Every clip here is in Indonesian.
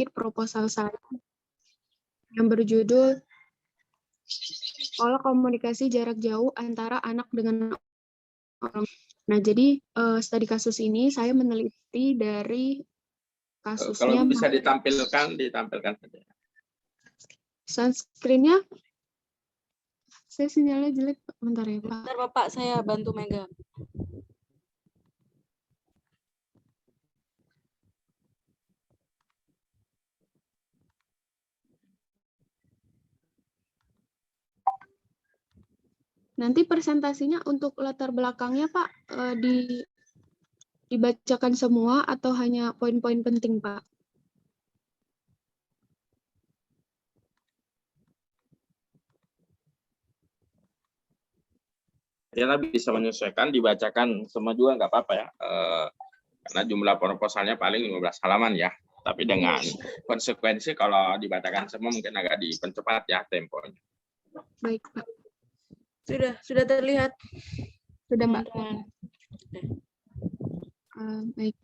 proposal saya yang berjudul Pola Komunikasi Jarak Jauh Antara Anak dengan Orang. Nah, jadi studi kasus ini saya meneliti dari kasusnya. Kalau bisa ditampilkan saja. Sunscreen-nya, saya sinyalnya jelek, bentar ya Pak. Bentar Bapak, saya bantu megang. Nanti presentasinya untuk latar belakangnya Pak, dibacakan semua atau hanya poin-poin penting Pak? Ya, bisa menyesuaikan, dibacakan semua juga nggak apa-apa ya. Karena jumlah proposalnya paling 15 halaman ya. Tapi dengan konsekuensi kalau dibacakan semua mungkin agak dipercepat ya temponya. Baik Pak. Sudah terlihat. Sudah Mbak. Baik.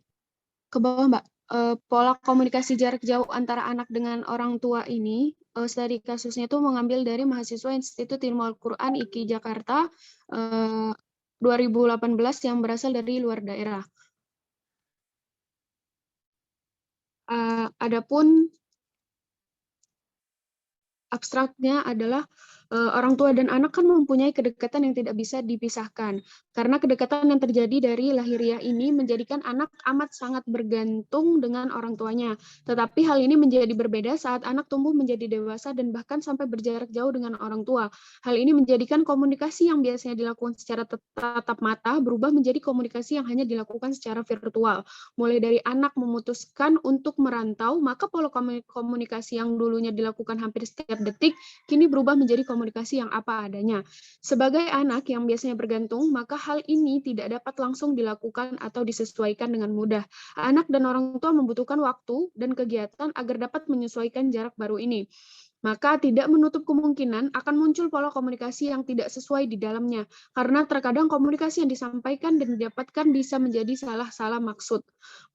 Ke bawah Mbak. Pola komunikasi jarak jauh antara anak dengan orang tua ini, studi kasusnya itu mengambil dari mahasiswa Institut Ilmu Al-Quran IKI Jakarta 2018 yang berasal dari luar daerah. Adapun abstraknya adalah orang tua dan anak kan mempunyai kedekatan yang tidak bisa dipisahkan. Karena kedekatan yang terjadi dari lahiriah ini menjadikan anak amat sangat bergantung dengan orang tuanya. Tetapi hal ini menjadi berbeda saat anak tumbuh menjadi dewasa dan bahkan sampai berjarak jauh dengan orang tua. Hal ini menjadikan komunikasi yang biasanya dilakukan secara tatap mata berubah menjadi komunikasi yang hanya dilakukan secara virtual. Mulai dari anak memutuskan untuk merantau, maka pola komunikasi yang dulunya dilakukan hampir setiap detik, kini berubah menjadi komunikasi yang apa adanya. Sebagai anak yang biasanya bergantung, maka hal ini tidak dapat langsung dilakukan atau disesuaikan dengan mudah. Anak dan orang tua membutuhkan waktu dan kegiatan agar dapat menyesuaikan jarak baru ini. Maka tidak menutup kemungkinan akan muncul pola komunikasi yang tidak sesuai di dalamnya, karena terkadang komunikasi yang disampaikan dan didapatkan bisa menjadi salah maksud.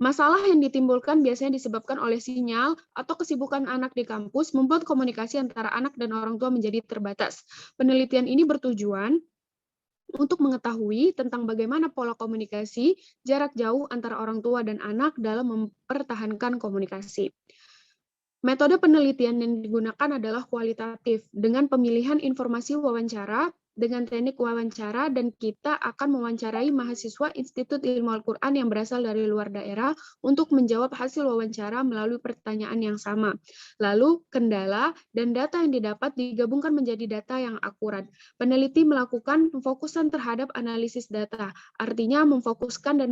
Masalah yang ditimbulkan biasanya disebabkan oleh sinyal atau kesibukan anak di kampus membuat komunikasi antara anak dan orang tua menjadi terbatas. Penelitian ini bertujuan untuk mengetahui tentang bagaimana pola komunikasi jarak jauh antara orang tua dan anak dalam mempertahankan komunikasi. Metode penelitian yang digunakan adalah kualitatif, dengan pemilihan informasi wawancara, dengan teknik wawancara, dan kita akan mewawancarai mahasiswa Institut Ilmu Al-Quran yang berasal dari luar daerah untuk menjawab hasil wawancara melalui pertanyaan yang sama. Lalu, kendala dan data yang didapat digabungkan menjadi data yang akurat. Peneliti melakukan pemfokusan terhadap analisis data, artinya memfokuskan dan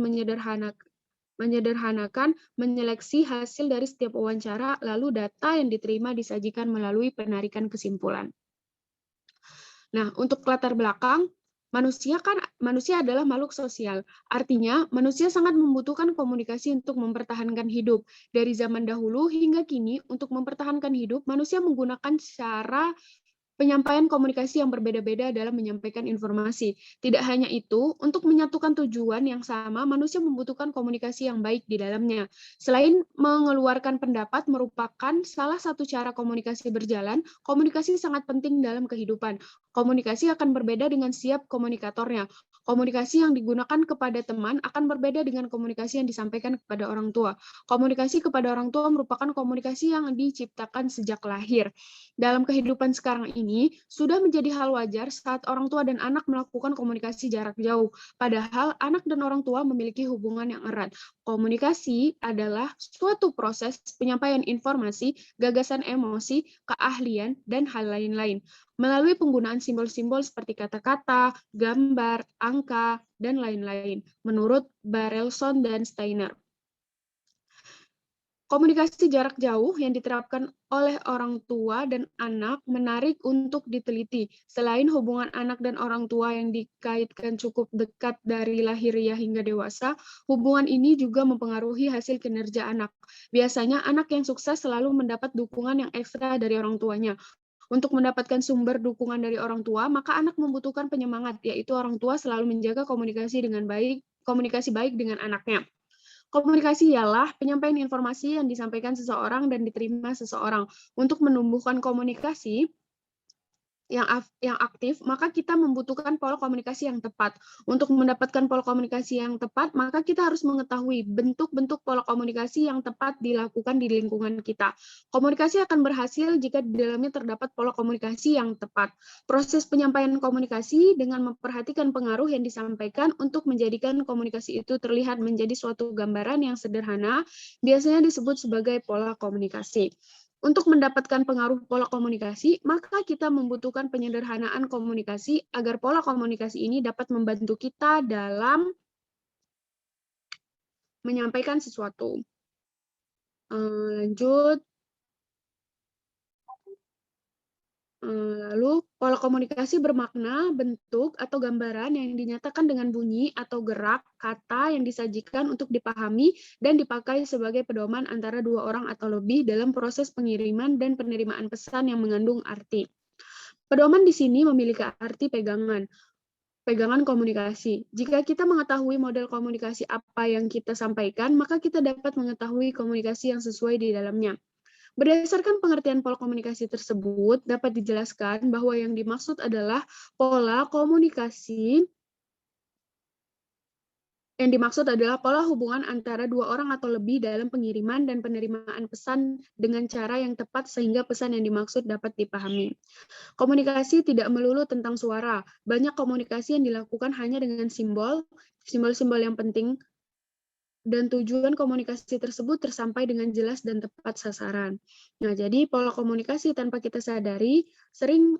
menyeleksi hasil dari setiap wawancara, lalu data yang diterima disajikan melalui penarikan kesimpulan. Nah, untuk latar belakang, manusia adalah makhluk sosial. Artinya, manusia sangat membutuhkan komunikasi untuk mempertahankan hidup. Dari zaman dahulu hingga kini, untuk mempertahankan hidup, manusia menggunakan cara penyampaian komunikasi yang berbeda-beda dalam menyampaikan informasi. Tidak hanya itu, untuk menyatukan tujuan yang sama, manusia membutuhkan komunikasi yang baik di dalamnya. Selain mengeluarkan pendapat merupakan salah satu cara komunikasi berjalan, komunikasi sangat penting dalam kehidupan. Komunikasi akan berbeda dengan setiap komunikatornya. Komunikasi yang digunakan kepada teman akan berbeda dengan komunikasi yang disampaikan kepada orang tua. Komunikasi kepada orang tua merupakan komunikasi yang diciptakan sejak lahir. Dalam kehidupan sekarang ini, sudah menjadi hal wajar saat orang tua dan anak melakukan komunikasi jarak jauh. Padahal, anak dan orang tua memiliki hubungan yang erat. Komunikasi adalah suatu proses penyampaian informasi, gagasan emosi, keahlian, dan hal lain-lain. Melalui penggunaan simbol-simbol seperti kata-kata, gambar, angka, dan lain-lain. Menurut Barelson dan Steiner. Komunikasi jarak jauh yang diterapkan oleh orang tua dan anak menarik untuk diteliti. Selain hubungan anak dan orang tua yang dikaitkan cukup dekat dari lahiriah hingga dewasa, hubungan ini juga mempengaruhi hasil kinerja anak. Biasanya anak yang sukses selalu mendapat dukungan yang ekstra dari orang tuanya. Untuk mendapatkan sumber dukungan dari orang tua, maka anak membutuhkan penyemangat, yaitu orang tua selalu menjaga komunikasi baik dengan anaknya. Komunikasi ialah penyampaian informasi yang disampaikan seseorang dan diterima seseorang. Untuk menumbuhkan komunikasi yang aktif, maka kita membutuhkan pola komunikasi yang tepat. Untuk mendapatkan pola komunikasi yang tepat, maka kita harus mengetahui bentuk-bentuk pola komunikasi yang tepat dilakukan di lingkungan kita. Komunikasi akan berhasil jika di dalamnya terdapat pola komunikasi yang tepat. Proses penyampaian komunikasi dengan memperhatikan pengaruh yang disampaikan untuk menjadikan komunikasi itu terlihat menjadi suatu gambaran yang sederhana, biasanya disebut sebagai pola komunikasi. Untuk mendapatkan pengaruh pola komunikasi, maka kita membutuhkan penyederhanaan komunikasi agar pola komunikasi ini dapat membantu kita dalam menyampaikan sesuatu. Lanjut. Lalu, pola komunikasi bermakna, bentuk, atau gambaran yang dinyatakan dengan bunyi atau gerak kata yang disajikan untuk dipahami dan dipakai sebagai pedoman antara dua orang atau lebih dalam proses pengiriman dan penerimaan pesan yang mengandung arti. Pedoman di sini memiliki arti pegangan komunikasi. Jika kita mengetahui model komunikasi apa yang kita sampaikan, maka kita dapat mengetahui komunikasi yang sesuai di dalamnya. Berdasarkan pengertian pola komunikasi tersebut, dapat dijelaskan bahwa yang dimaksud adalah pola komunikasi pola hubungan antara dua orang atau lebih dalam pengiriman dan penerimaan pesan dengan cara yang tepat sehingga pesan yang dimaksud dapat dipahami. Komunikasi tidak melulu tentang suara. Banyak komunikasi yang dilakukan hanya dengan simbol-simbol yang penting, dan tujuan komunikasi tersebut tersampai dengan jelas dan tepat sasaran. Nah, jadi pola komunikasi tanpa kita sadari, sering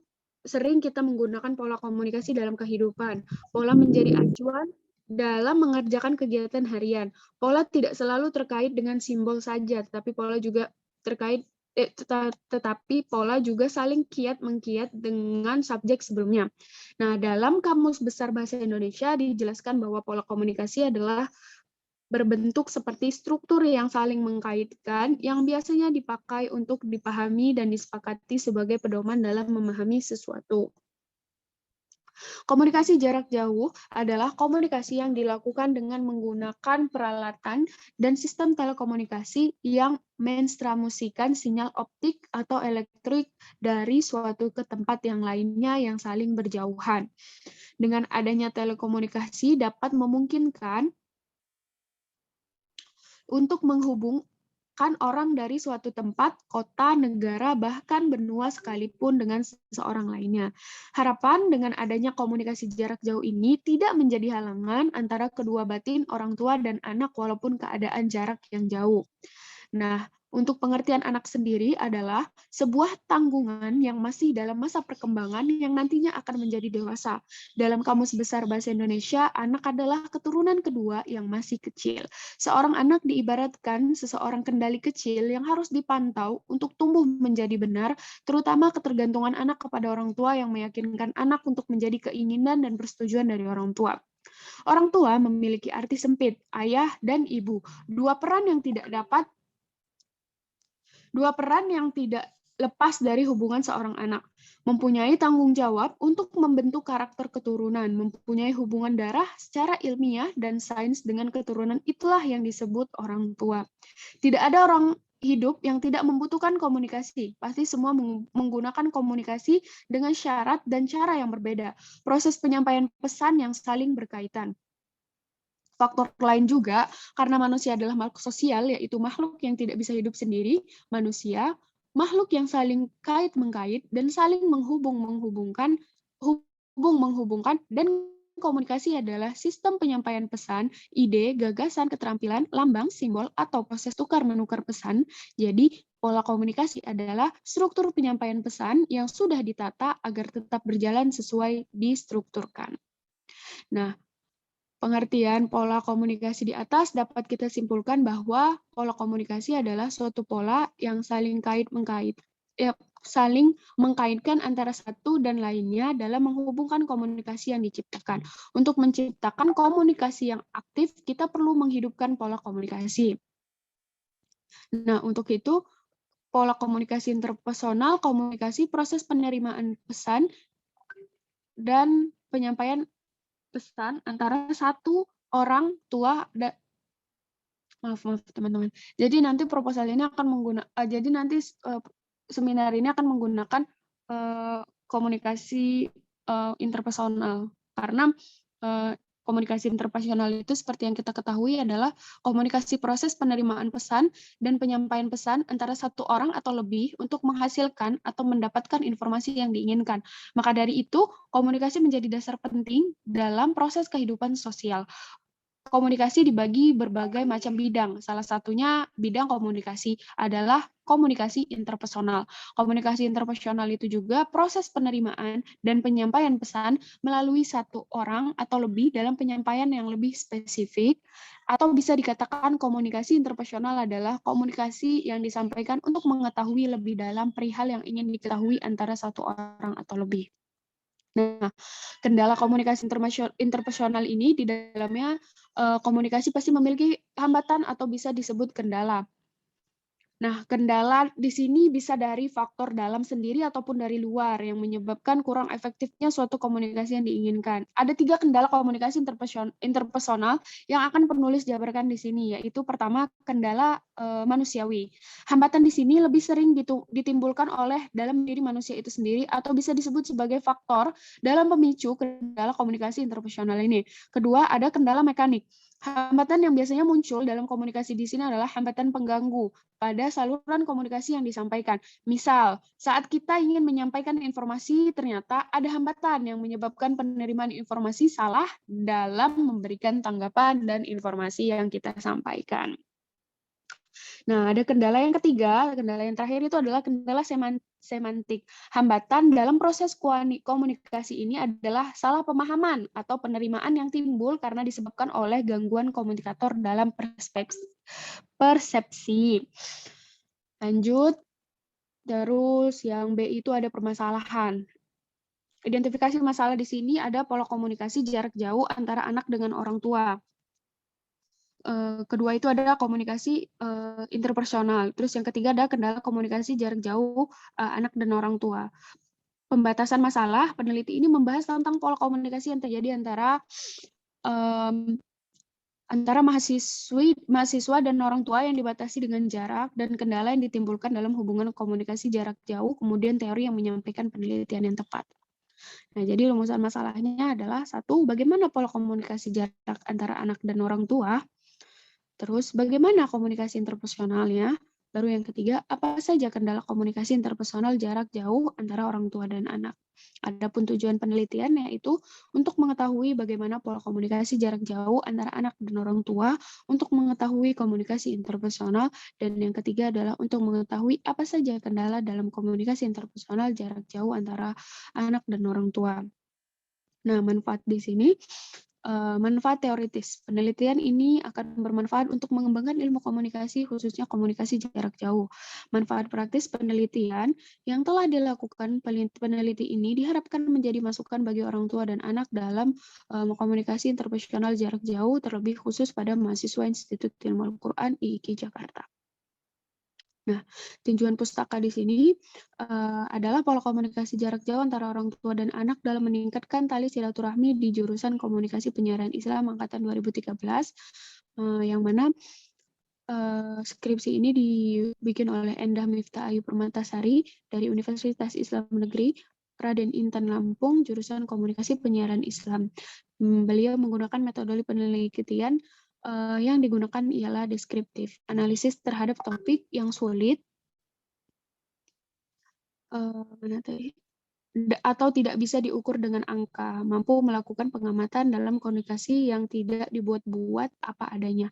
kita menggunakan pola komunikasi dalam kehidupan. Pola menjadi acuan dalam mengerjakan kegiatan harian. Pola tidak selalu terkait dengan simbol saja, tetapi pola juga tetapi pola juga saling kiat-mengkiat dengan subjek sebelumnya. Nah, dalam Kamus Besar Bahasa Indonesia dijelaskan bahwa pola komunikasi adalah berbentuk seperti struktur yang saling mengkaitkan yang biasanya dipakai untuk dipahami dan disepakati sebagai pedoman dalam memahami sesuatu. Komunikasi jarak jauh adalah komunikasi yang dilakukan dengan menggunakan peralatan dan sistem telekomunikasi yang mentransmisikan sinyal optik atau elektrik dari suatu ke tempat yang lainnya yang saling berjauhan. Dengan adanya telekomunikasi dapat memungkinkan untuk menghubungkan orang dari suatu tempat, kota, negara, bahkan benua sekalipun dengan seseorang lainnya. Harapan dengan adanya komunikasi jarak jauh ini tidak menjadi halangan antara kedua batin orang tua dan anak walaupun keadaan jarak yang jauh. Nah, untuk pengertian anak sendiri adalah sebuah tanggungan yang masih dalam masa perkembangan yang nantinya akan menjadi dewasa. Dalam Kamus Besar Bahasa Indonesia, anak adalah keturunan kedua yang masih kecil. Seorang anak diibaratkan seseorang kendali kecil yang harus dipantau untuk tumbuh menjadi benar, terutama ketergantungan anak kepada orang tua yang meyakinkan anak untuk menjadi keinginan dan persetujuan dari orang tua. Orang tua memiliki arti sempit, ayah dan ibu, dua peran yang tidak lepas dari hubungan seorang anak, mempunyai tanggung jawab untuk membentuk karakter keturunan, mempunyai hubungan darah secara ilmiah dan sains dengan keturunan, itulah yang disebut orang tua. Tidak ada orang hidup yang tidak membutuhkan komunikasi. Pasti semua menggunakan komunikasi dengan syarat dan cara yang berbeda. Proses penyampaian pesan yang saling berkaitan. Faktor lain juga, karena manusia adalah makhluk sosial, yaitu makhluk yang tidak bisa hidup sendiri, manusia, makhluk yang saling kait-mengkait, dan saling menghubungkan, dan komunikasi adalah sistem penyampaian pesan, ide, gagasan, keterampilan, lambang, simbol, atau proses tukar-menukar pesan. Jadi, pola komunikasi adalah struktur penyampaian pesan yang sudah ditata agar tetap berjalan sesuai distrukturkan. Nah, pengertian pola komunikasi di atas dapat kita simpulkan bahwa pola komunikasi adalah suatu pola yang saling mengkaitkan antara satu dan lainnya dalam menghubungkan komunikasi yang diciptakan. Untuk menciptakan komunikasi yang aktif, kita perlu menghidupkan pola komunikasi. Nah, untuk itu, pola komunikasi interpersonal, komunikasi, proses penerimaan pesan, dan penyampaian pesan antara satu orang tua Maaf teman-teman. Jadi nanti proposal ini akan jadi nanti seminar ini akan menggunakan komunikasi interpersonal, karena komunikasi interpersonal itu seperti yang kita ketahui adalah komunikasi proses penerimaan pesan dan penyampaian pesan antara satu orang atau lebih untuk menghasilkan atau mendapatkan informasi yang diinginkan. Maka dari itu, komunikasi menjadi dasar penting dalam proses kehidupan sosial. Komunikasi dibagi berbagai macam bidang. Salah satunya bidang komunikasi adalah komunikasi interpersonal. Komunikasi interpersonal itu juga proses penerimaan dan penyampaian pesan melalui satu orang atau lebih dalam penyampaian yang lebih spesifik, atau bisa dikatakan komunikasi interpersonal adalah komunikasi yang disampaikan untuk mengetahui lebih dalam perihal yang ingin diketahui antara satu orang atau lebih. Nah, kendala komunikasi interpersonal ini di dalamnya komunikasi pasti memiliki hambatan atau bisa disebut kendala. Nah, kendala di sini bisa dari faktor dalam sendiri ataupun dari luar yang menyebabkan kurang efektifnya suatu komunikasi yang diinginkan. Ada 3 kendala komunikasi interpersonal yang akan penulis jabarkan di sini, yaitu pertama, kendala manusiawi. Hambatan di sini lebih sering ditimbulkan oleh dalam diri manusia itu sendiri atau bisa disebut sebagai faktor dalam pemicu kendala komunikasi interpersonal ini. Kedua, ada kendala mekanik. Hambatan yang biasanya muncul dalam komunikasi di sini adalah hambatan pengganggu pada saluran komunikasi yang disampaikan. Misal, saat kita ingin menyampaikan informasi, ternyata ada hambatan yang menyebabkan penerimaan informasi salah dalam memberikan tanggapan dan informasi yang kita sampaikan. Nah, ada kendala yang ketiga, kendala yang terakhir itu adalah kendala semantik. Hambatan dalam proses komunikasi ini adalah salah pemahaman atau penerimaan yang timbul karena disebabkan oleh gangguan komunikator dalam persepsi. Lanjut, terus yang B itu ada permasalahan. Identifikasi masalah di sini ada pola komunikasi jarak jauh antara anak dengan orang tua. Kedua itu ada komunikasi interpersonal. Terus yang ketiga ada kendala komunikasi jarak jauh anak dan orang tua. Pembatasan masalah, peneliti ini membahas tentang pola komunikasi yang terjadi antara mahasiswa dan orang tua yang dibatasi dengan jarak dan kendala yang ditimbulkan dalam hubungan komunikasi jarak jauh, kemudian teori yang menyampaikan penelitian yang tepat. Nah, jadi rumusan masalahnya adalah 1, bagaimana pola komunikasi jarak antara anak dan orang tua? Terus, bagaimana komunikasi interpersonalnya? Baru yang ketiga, apa saja kendala komunikasi interpersonal jarak jauh antara orang tua dan anak? Adapun tujuan penelitian yaitu untuk mengetahui bagaimana pola komunikasi jarak jauh antara anak dan orang tua, untuk mengetahui komunikasi interpersonal, dan yang ketiga adalah untuk mengetahui apa saja kendala dalam komunikasi interpersonal jarak jauh antara anak dan orang tua. Nah, manfaat di sini, manfaat teoritis. Penelitian ini akan bermanfaat untuk mengembangkan ilmu komunikasi, khususnya komunikasi jarak jauh. Manfaat praktis penelitian yang telah dilakukan peneliti ini diharapkan menjadi masukan bagi orang tua dan anak dalam komunikasi interpersonal jarak jauh, terlebih khusus pada mahasiswa Institut Ilmu Al-Quran IIK Jakarta. Nah, tinjauan pustaka di sini adalah pola komunikasi jarak jauh antara orang tua dan anak dalam meningkatkan tali silaturahmi di jurusan Komunikasi Penyiaran Islam angkatan 2013, yang mana skripsi ini dibikin oleh Endah Miftah Ayu Permatasari dari Universitas Islam Negeri Raden Intan Lampung, jurusan Komunikasi Penyiaran Islam. Beliau menggunakan metode penelitian yang digunakan ialah deskriptif, analisis terhadap topik yang sulit atau tidak bisa diukur dengan angka, mampu melakukan pengamatan dalam komunikasi yang tidak dibuat-buat apa adanya.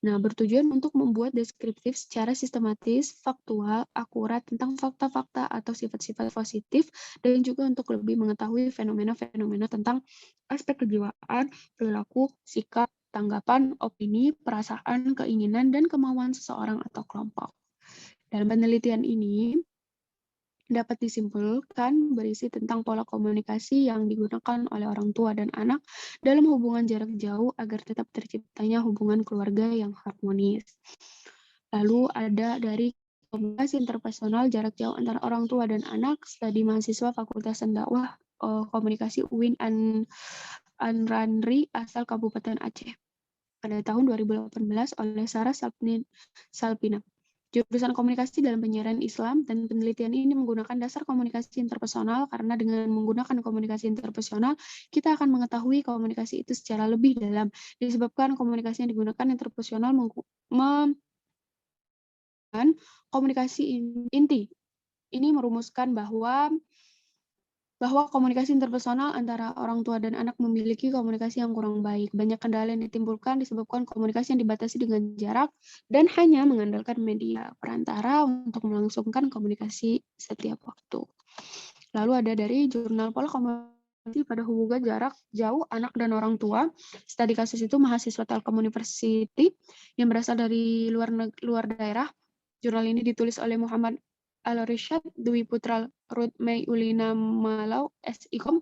Nah, bertujuan untuk membuat deskriptif secara sistematis, faktual, akurat tentang fakta-fakta atau sifat-sifat positif, dan juga untuk lebih mengetahui fenomena-fenomena tentang aspek kejiwaan, perilaku, sikap, tanggapan, opini, perasaan, keinginan, dan kemauan seseorang atau kelompok. Dalam penelitian ini dapat disimpulkan berisi tentang pola komunikasi yang digunakan oleh orang tua dan anak dalam hubungan jarak jauh agar tetap terciptanya hubungan keluarga yang harmonis. Lalu ada dari komunikasi interpersonal jarak jauh antara orang tua dan anak, studi mahasiswa Fakultas Dakwah Komunikasi UIN Anranri asal Kabupaten Aceh. pada tahun 2018 oleh Sarah Salpina. Jurusan komunikasi dalam penyiaran Islam, dan penelitian ini menggunakan dasar komunikasi interpersonal karena dengan menggunakan komunikasi interpersonal kita akan mengetahui komunikasi itu secara lebih dalam, disebabkan komunikasi yang digunakan interpersonal komunikasi inti. Ini merumuskan bahwa komunikasi interpersonal antara orang tua dan anak memiliki komunikasi yang kurang baik. Banyak kendala yang ditimbulkan disebabkan komunikasi yang dibatasi dengan jarak dan hanya mengandalkan media perantara untuk melangsungkan komunikasi setiap waktu. Lalu ada dari jurnal Pola Komunikasi pada hubungan jarak jauh anak dan orang tua. Studi kasus itu mahasiswa Telkom University yang berasal dari luar daerah. Jurnal ini ditulis oleh Muhammad Al-Rishad, Dwi Putra, Ruth May Ulina Malau, SIKOM,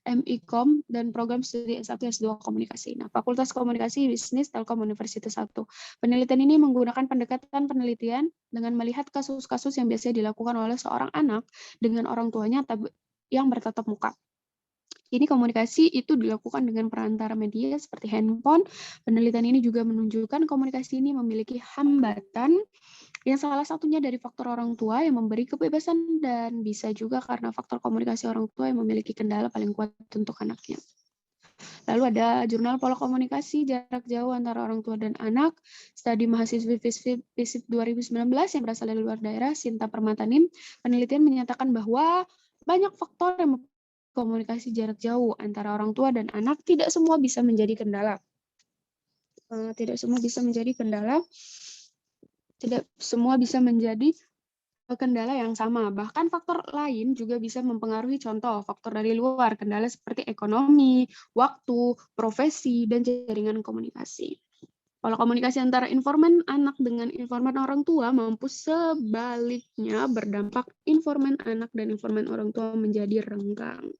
MIKOM, dan program studi S1 S2 Komunikasi. Nah, Fakultas Komunikasi Bisnis Telkom Universitas 1. Penelitian ini menggunakan pendekatan penelitian dengan melihat kasus-kasus yang biasanya dilakukan oleh seorang anak dengan orang tuanya yang bertatap muka. Ini komunikasi itu dilakukan dengan perantara media seperti handphone. Penelitian ini juga menunjukkan komunikasi ini memiliki hambatan yang salah satunya dari faktor orang tua yang memberi kebebasan dan bisa juga karena faktor komunikasi orang tua yang memiliki kendala paling kuat untuk anaknya. Lalu ada jurnal Pola Komunikasi Jarak Jauh Antara Orang Tua dan Anak, studi mahasiswi FISIP 2019 yang berasal dari luar daerah, Sinta Permatanim. Penelitian menyatakan bahwa banyak faktor yang komunikasi jarak jauh antara orang tua dan anak tidak semua bisa menjadi kendala. Tidak semua bisa menjadi kendala yang sama. Bahkan faktor lain juga bisa mempengaruhi, contoh faktor dari luar, kendala seperti ekonomi, waktu, profesi, dan jaringan komunikasi. Pola komunikasi antara informan anak dengan informan orang tua mampu sebaliknya berdampak informan anak dan informan orang tua menjadi renggang.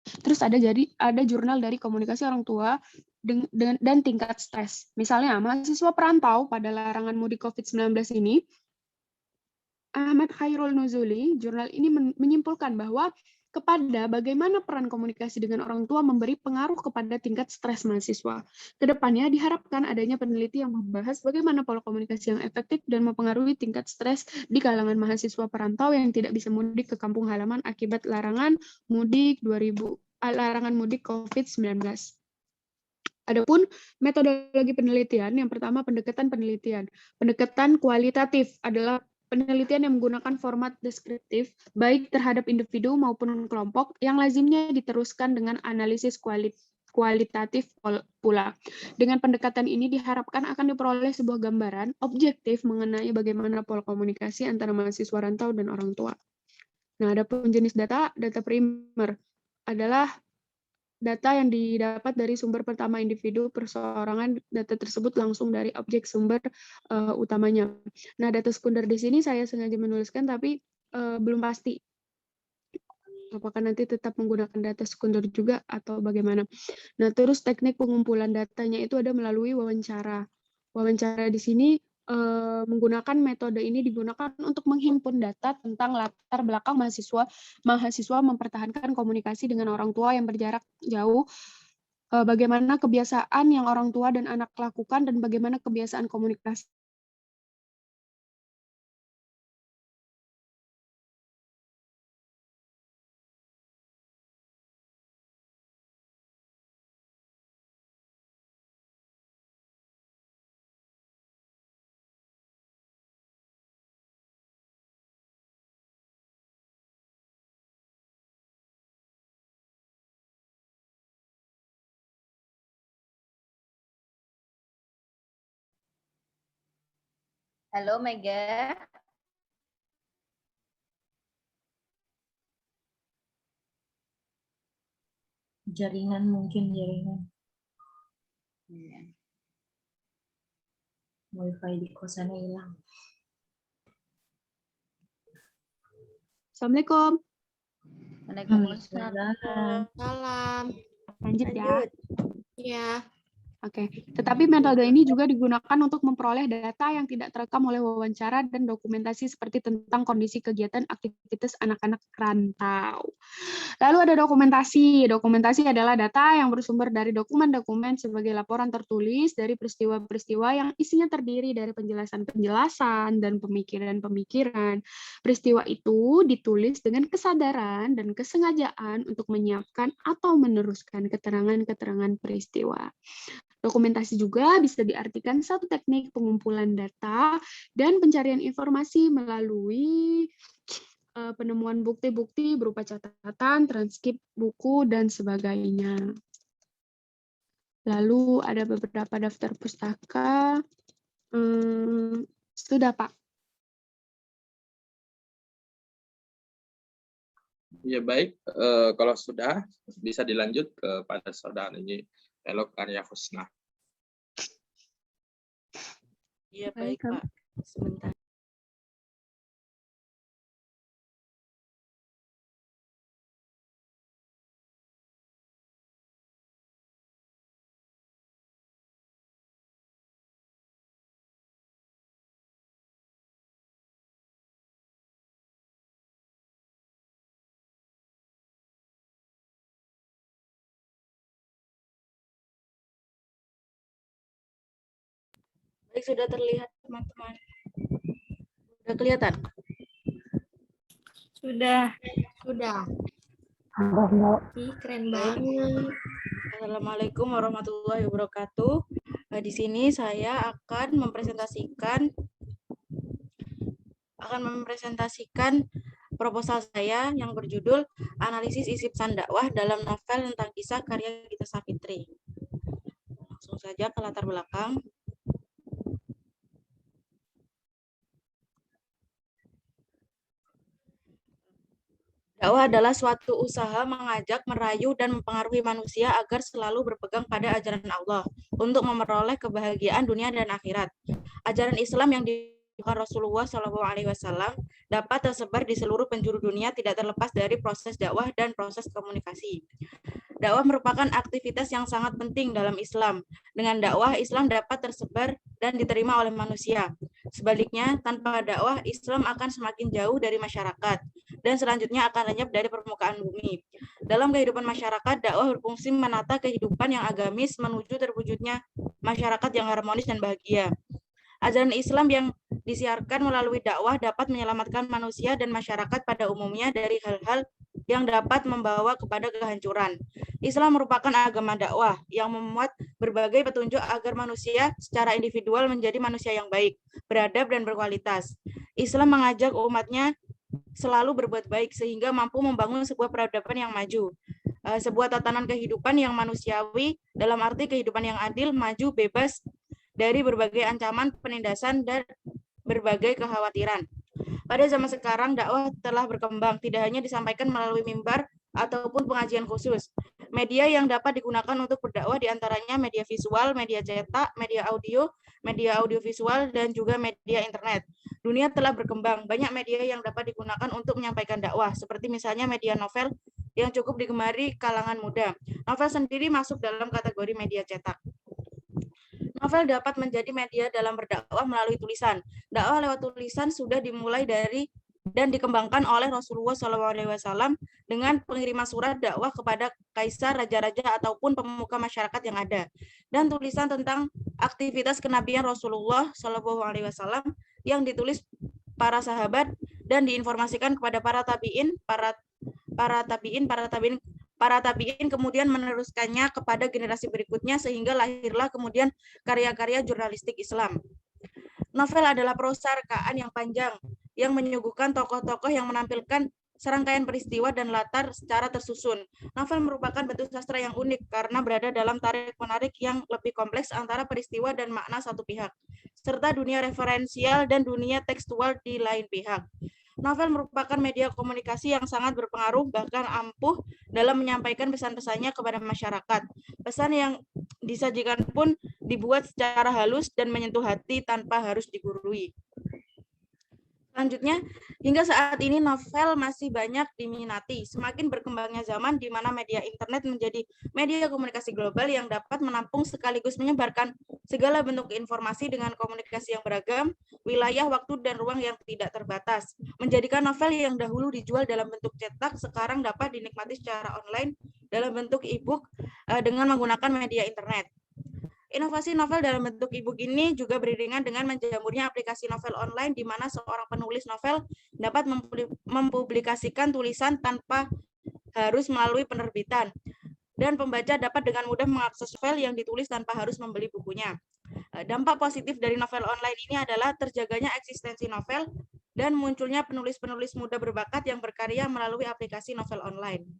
Terus ada jurnal dari komunikasi orang tua dan tingkat stres. Misalnya, mahasiswa perantau pada larangan mudik COVID-19 ini, Ahmad Khairul Nuzuli, jurnal ini menyimpulkan bahwa kepada bagaimana peran komunikasi dengan orang tua memberi pengaruh kepada tingkat stres mahasiswa. Kedepannya diharapkan adanya peneliti yang membahas bagaimana pola komunikasi yang efektif dan mempengaruhi tingkat stres di kalangan mahasiswa perantau yang tidak bisa mudik ke kampung halaman akibat larangan mudik COVID-19. Adapun metodologi penelitian, yang pertama pendekatan penelitian. Pendekatan kualitatif adalah penelitian yang menggunakan format deskriptif, baik terhadap individu maupun kelompok, yang lazimnya diteruskan dengan analisis kualitatif pula. Dengan pendekatan ini diharapkan akan diperoleh sebuah gambaran objektif mengenai bagaimana pola komunikasi antara mahasiswa rantau dan orang tua. Nah, adapun jenis data primer adalah data yang didapat dari sumber pertama individu perseorangan. Data tersebut langsung dari objek sumber utamanya. Nah, data sekunder di sini saya sengaja menuliskan tapi belum pasti apakah nanti tetap menggunakan data sekunder juga atau bagaimana. Nah, terus teknik pengumpulan datanya itu ada melalui wawancara. Wawancara di sini menggunakan metode ini digunakan untuk menghimpun data tentang latar belakang mahasiswa mempertahankan komunikasi dengan orang tua yang berjarak jauh, bagaimana kebiasaan yang orang tua dan anak lakukan, dan bagaimana kebiasaan komunikasi. Halo Mega. Jaringan. Wifi di kosannya hilang. Assalamualaikum. Waalaikumsalam. Salam. Lanjut ya. Ya. Oke, tetapi metode ini juga digunakan untuk memperoleh data yang tidak terekam oleh wawancara dan dokumentasi seperti tentang kondisi kegiatan aktivitas anak-anak rantau. Lalu ada dokumentasi. Dokumentasi adalah data yang bersumber dari dokumen-dokumen sebagai laporan tertulis dari peristiwa-peristiwa yang isinya terdiri dari penjelasan-penjelasan dan pemikiran-pemikiran. Peristiwa itu ditulis dengan kesadaran dan kesengajaan untuk menyiapkan atau meneruskan keterangan-keterangan peristiwa. Dokumentasi juga bisa diartikan satu teknik pengumpulan data dan pencarian informasi melalui penemuan bukti-bukti berupa catatan, transkrip buku, dan sebagainya. Lalu ada beberapa daftar pustaka. Sudah, Pak. Ya baik, kalau sudah bisa dilanjut kepada saudara ini Elok Arya Husna. Iya, baik, Pak. Sebentar. Baik, sudah terlihat, teman-teman. Sudah kelihatan? Sudah. Ih, keren banget. Assalamualaikum warahmatullahi wabarakatuh. Di sini saya akan mempresentasikan proposal saya yang berjudul Analisis Isi Pesan Dakwah dalam Novel tentang Kisah karya Gita Savitri. Langsung saja ke latar belakang. Dakwah adalah suatu usaha mengajak, merayu, dan mempengaruhi manusia agar selalu berpegang pada ajaran Allah untuk memperoleh kebahagiaan dunia dan akhirat. Ajaran Islam yang dibawakan Rasulullah SAW dapat tersebar di seluruh penjuru dunia tidak terlepas dari proses dakwah dan proses komunikasi. Dakwah merupakan aktivitas yang sangat penting dalam Islam. Dengan dakwah, Islam dapat tersebar dan diterima oleh manusia. Sebaliknya, tanpa dakwah, Islam akan semakin jauh dari masyarakat dan selanjutnya akan lenyap dari permukaan bumi. Dalam kehidupan masyarakat, dakwah berfungsi menata kehidupan yang agamis menuju terwujudnya masyarakat yang harmonis dan bahagia. Ajaran Islam yang disiarkan melalui dakwah dapat menyelamatkan manusia dan masyarakat pada umumnya dari hal-hal yang dapat membawa kepada kehancuran. Islam merupakan agama dakwah yang memuat berbagai petunjuk agar manusia secara individual menjadi manusia yang baik, beradab, dan berkualitas. Islam mengajak umatnya selalu berbuat baik sehingga mampu membangun sebuah peradaban yang maju. Sebuah tatanan kehidupan yang manusiawi dalam arti kehidupan yang adil, maju, bebas dari berbagai ancaman, penindasan, dan berbagai kekhawatiran. Pada zaman sekarang, dakwah telah berkembang, tidak hanya disampaikan melalui mimbar ataupun pengajian khusus. Media yang dapat digunakan untuk berdakwah diantaranya media visual, media cetak, media audiovisual, dan juga media internet. Dunia telah berkembang, banyak media yang dapat digunakan untuk menyampaikan dakwah, seperti misalnya media novel yang cukup digemari kalangan muda. Novel sendiri masuk dalam kategori media cetak. Novel dapat menjadi media dalam berdakwah melalui tulisan. Dakwah lewat tulisan sudah dimulai dari dan dikembangkan oleh Rasulullah SAW dengan pengiriman surat dakwah kepada kaisar, raja-raja, ataupun pemuka masyarakat yang ada. Dan tulisan tentang aktivitas kenabian Rasulullah SAW yang ditulis para sahabat dan diinformasikan kepada para tabiin kemudian meneruskannya kepada generasi berikutnya sehingga lahirlah kemudian karya-karya jurnalistik Islam. Novel adalah prosa rekaan yang panjang yang menyuguhkan tokoh-tokoh yang menampilkan serangkaian peristiwa dan latar secara tersusun. Novel merupakan bentuk sastra yang unik karena berada dalam tarik-menarik yang lebih kompleks antara peristiwa dan makna satu pihak, serta dunia referensial dan dunia tekstual di lain pihak. Novel merupakan media komunikasi yang sangat berpengaruh, bahkan ampuh dalam menyampaikan pesan-pesannya kepada masyarakat. Pesan yang disajikan pun dibuat secara halus dan menyentuh hati tanpa harus digurui. Selanjutnya, hingga saat ini novel masih banyak diminati. Semakin berkembangnya zaman di mana media internet menjadi media komunikasi global yang dapat menampung sekaligus menyebarkan segala bentuk informasi dengan komunikasi yang beragam, wilayah, waktu, dan ruang yang tidak terbatas. Menjadikan novel yang dahulu dijual dalam bentuk cetak, sekarang dapat dinikmati secara online dalam bentuk e-book dengan menggunakan media internet. Inovasi novel dalam bentuk e-book ini juga beriringan dengan menjamurnya aplikasi novel online di mana seorang penulis novel dapat mempublikasikan tulisan tanpa harus melalui penerbitan. Dan pembaca dapat dengan mudah mengakses novel yang ditulis tanpa harus membeli bukunya. Dampak positif dari novel online ini adalah terjaganya eksistensi novel dan munculnya penulis-penulis muda berbakat yang berkarya melalui aplikasi novel online.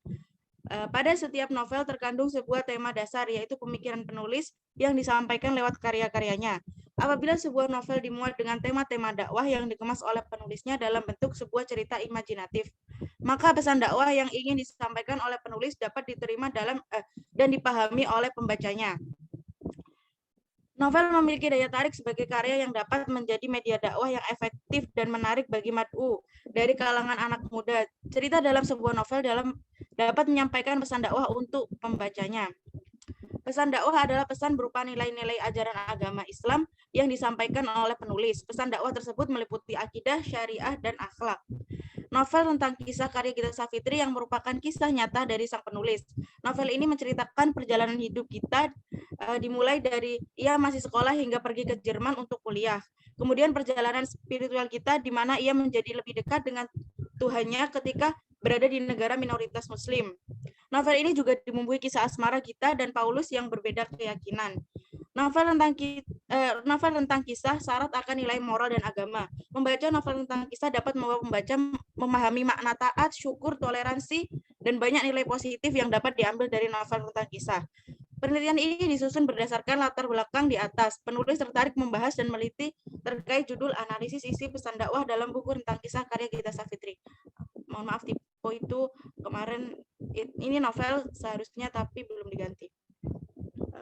Pada setiap novel terkandung sebuah tema dasar, yaitu pemikiran penulis yang disampaikan lewat karya-karyanya. Apabila sebuah novel dimuat dengan tema-tema dakwah yang dikemas oleh penulisnya dalam bentuk sebuah cerita imajinatif, maka pesan dakwah yang ingin disampaikan oleh penulis dapat diterima dan dipahami oleh pembacanya. Novel memiliki daya tarik sebagai karya yang dapat menjadi media dakwah yang efektif dan menarik bagi mad'u dari kalangan anak muda. Cerita dalam sebuah novel dapat menyampaikan pesan dakwah untuk pembacanya. Pesan dakwah adalah pesan berupa nilai-nilai ajaran agama Islam yang disampaikan oleh penulis. Pesan dakwah tersebut meliputi akidah, syariah, dan akhlak. Novel tentang kisah karya Gita Savitri yang merupakan kisah nyata dari sang penulis. Novel ini menceritakan perjalanan hidup Gita dimulai dari ia masih sekolah hingga pergi ke Jerman untuk kuliah. Kemudian perjalanan spiritual Gita di mana ia menjadi lebih dekat dengan Tuhannya ketika berada di negara minoritas Muslim. Novel ini juga dibumbui kisah asmara Gita dan Paulus yang berbeda keyakinan. Novel tentang kisah syarat akan nilai moral dan agama. Membaca novel tentang kisah dapat membawa pembaca memahami makna taat, syukur, toleransi, dan banyak nilai positif yang dapat diambil dari novel tentang kisah. Penelitian ini disusun berdasarkan latar belakang di atas. Penulis tertarik membahas dan meneliti terkait judul analisis isi pesan dakwah dalam buku tentang kisah karya Gita Savitri. Mohon maaf, typo itu kemarin ini novel seharusnya tapi belum diganti.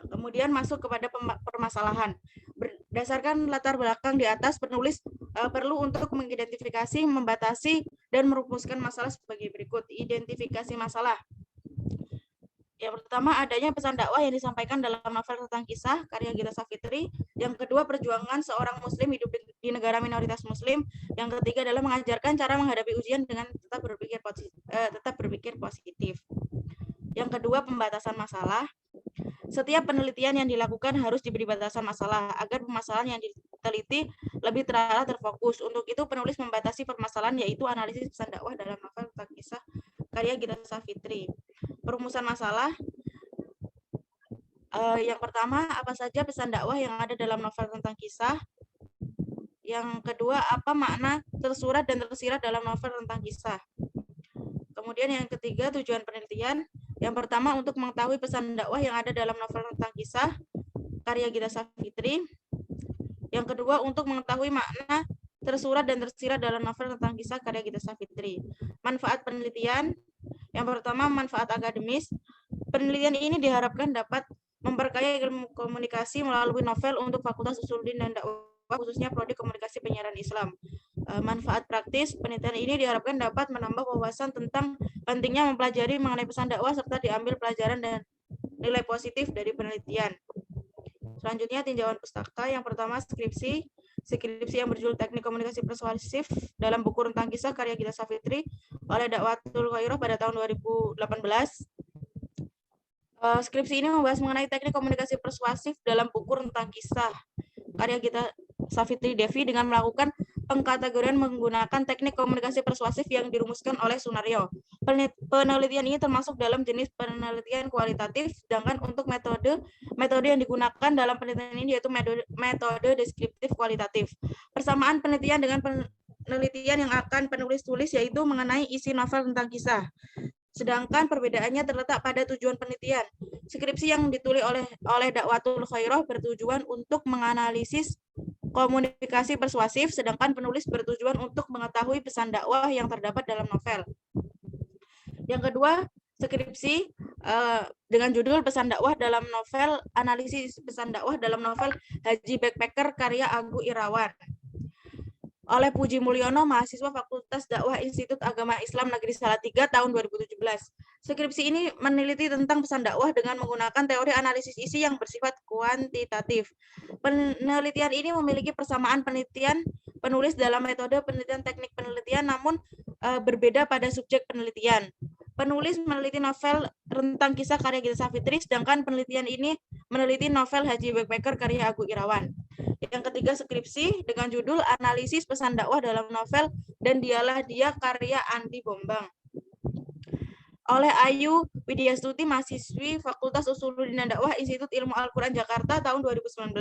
Kemudian masuk kepada permasalahan. Berdasarkan latar belakang di atas, penulis perlu untuk mengidentifikasi, membatasi, dan merumuskan masalah sebagai berikut. Identifikasi masalah. Yang pertama, adanya pesan dakwah yang disampaikan dalam novel tentang kisah karya Gita Savitri. Yang kedua, perjuangan seorang muslim hidup di negara minoritas muslim. Yang ketiga adalah mengajarkan cara menghadapi ujian dengan tetap berpikir positif. Yang kedua, pembatasan masalah. Setiap penelitian yang dilakukan harus diberi batasan masalah agar permasalahan yang diteliti lebih terarah terfokus. Untuk itu, penulis membatasi permasalahan yaitu analisis pesan dakwah dalam novel tentang kisah karya Gita Savitri. Perumusan masalah. Yang pertama, apa saja pesan dakwah yang ada dalam novel tentang kisah? Yang kedua, apa makna tersurat dan tersirat dalam novel tentang kisah? Kemudian yang ketiga, tujuan penelitian. Yang pertama, untuk mengetahui pesan dakwah yang ada dalam novel tentang kisah karya Gita Savitri. Yang kedua, untuk mengetahui makna tersurat dan tersirat dalam novel tentang kisah karya Gita Savitri. Manfaat penelitian. Yang pertama, manfaat akademis. Penelitian ini diharapkan dapat memperkaya ilmu komunikasi melalui novel untuk Fakultas Usuluddin dan Dakwah, khususnya prodi komunikasi penyiaran Islam. Manfaat praktis, penelitian ini diharapkan dapat menambah wawasan tentang pentingnya mempelajari mengenai pesan dakwah serta diambil pelajaran dan nilai positif dari penelitian. Selanjutnya, tinjauan pustaka. Yang pertama, skripsi yang berjudul Teknik Komunikasi Persuasif dalam buku tentang kisah karya Gita Savitri oleh Dakwatul Khairah pada tahun 2018. Skripsi ini membahas mengenai teknik komunikasi persuasif dalam buku tentang kisah karya Gita Savitri Devi dengan melakukan pengkategorian menggunakan teknik komunikasi persuasif yang dirumuskan oleh Sunaryo. Penelitian ini termasuk dalam jenis penelitian kualitatif, sedangkan untuk metode yang digunakan dalam penelitian ini yaitu metode deskriptif kualitatif. Persamaan penelitian dengan penelitian yang akan penulis tulis yaitu mengenai isi novel tentang kisah. Sedangkan perbedaannya terletak pada tujuan penelitian. Skripsi yang ditulis oleh Dakwatul Khairah bertujuan untuk menganalisis komunikasi persuasif, sedangkan penulis bertujuan untuk mengetahui pesan dakwah yang terdapat dalam novel. Yang kedua, skripsi dengan judul Pesan dakwah dalam novel, analisis pesan dakwah dalam novel Haji Backpacker karya Agu Irawan. oleh Puji Mulyono, mahasiswa Fakultas Dakwah Institut Agama Islam Negeri Salatiga tahun 2017. Skripsi ini meneliti tentang pesan dakwah dengan menggunakan teori analisis isi yang bersifat kuantitatif. Penelitian ini memiliki persamaan penelitian penulis dalam metode penelitian teknik penelitian, namun berbeda pada subjek penelitian. Penulis meneliti novel Rentang Kisah karya Gita Savitri, sedangkan penelitian ini meneliti novel Haji Backpacker karya Agung Irawan. Yang ketiga, skripsi dengan judul Analisis Pesan Dakwah dalam Novel Dan Dialah Dia karya Andi Bombang. Oleh Ayu Widyastuti, mahasiswi Fakultas Usuluddin dan Dakwah Institut Ilmu Al-Quran Jakarta tahun 2019.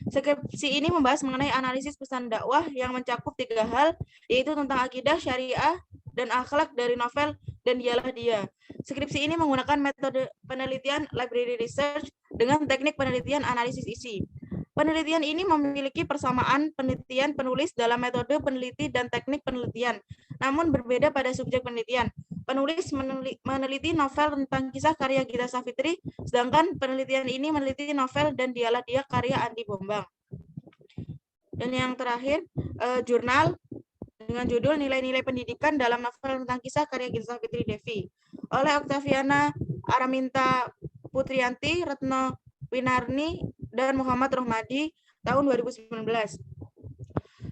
Skripsi ini membahas mengenai analisis pesan dakwah yang mencakup 3 hal, yaitu tentang akidah, syariah, dan akhlak dari novel Dan Dialah Dia. Skripsi ini menggunakan metode penelitian library research dengan teknik penelitian analisis isi. Penelitian ini memiliki persamaan penelitian penulis dalam metode peneliti dan teknik penelitian, namun berbeda pada subjek penelitian. Penulis meneliti novel Tentang Kisah karya Gita Savitri, sedangkan penelitian ini meneliti novel Dan Dialah Dia karya Andi Bombang. Dan yang terakhir, jurnal dengan judul Nilai-nilai pendidikan dalam novel Tentang Kisah karya Gita Savitri Devi oleh Oktaviana Araminta Putrianti, Retno Winarni, dan Muhammad Rohmadi tahun 2019.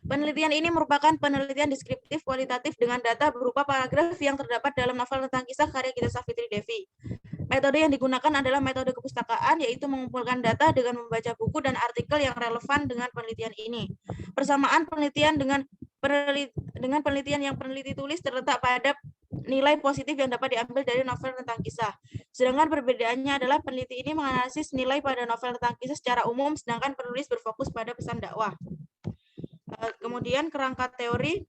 Penelitian ini merupakan penelitian deskriptif kualitatif dengan data berupa paragraf yang terdapat dalam novel Tentang Kisah karya Gita Savitri Devi. Metode yang digunakan adalah metode kepustakaan, yaitu mengumpulkan data dengan membaca buku dan artikel yang relevan dengan penelitian ini. Persamaan penelitian dengan penelitian yang peneliti tulis terletak pada nilai positif yang dapat diambil dari novel Tentang Kisah. Sedangkan perbedaannya adalah peneliti ini menganalisis nilai pada novel Tentang Kisah secara umum, sedangkan penulis berfokus pada pesan dakwah. Kemudian kerangka teori.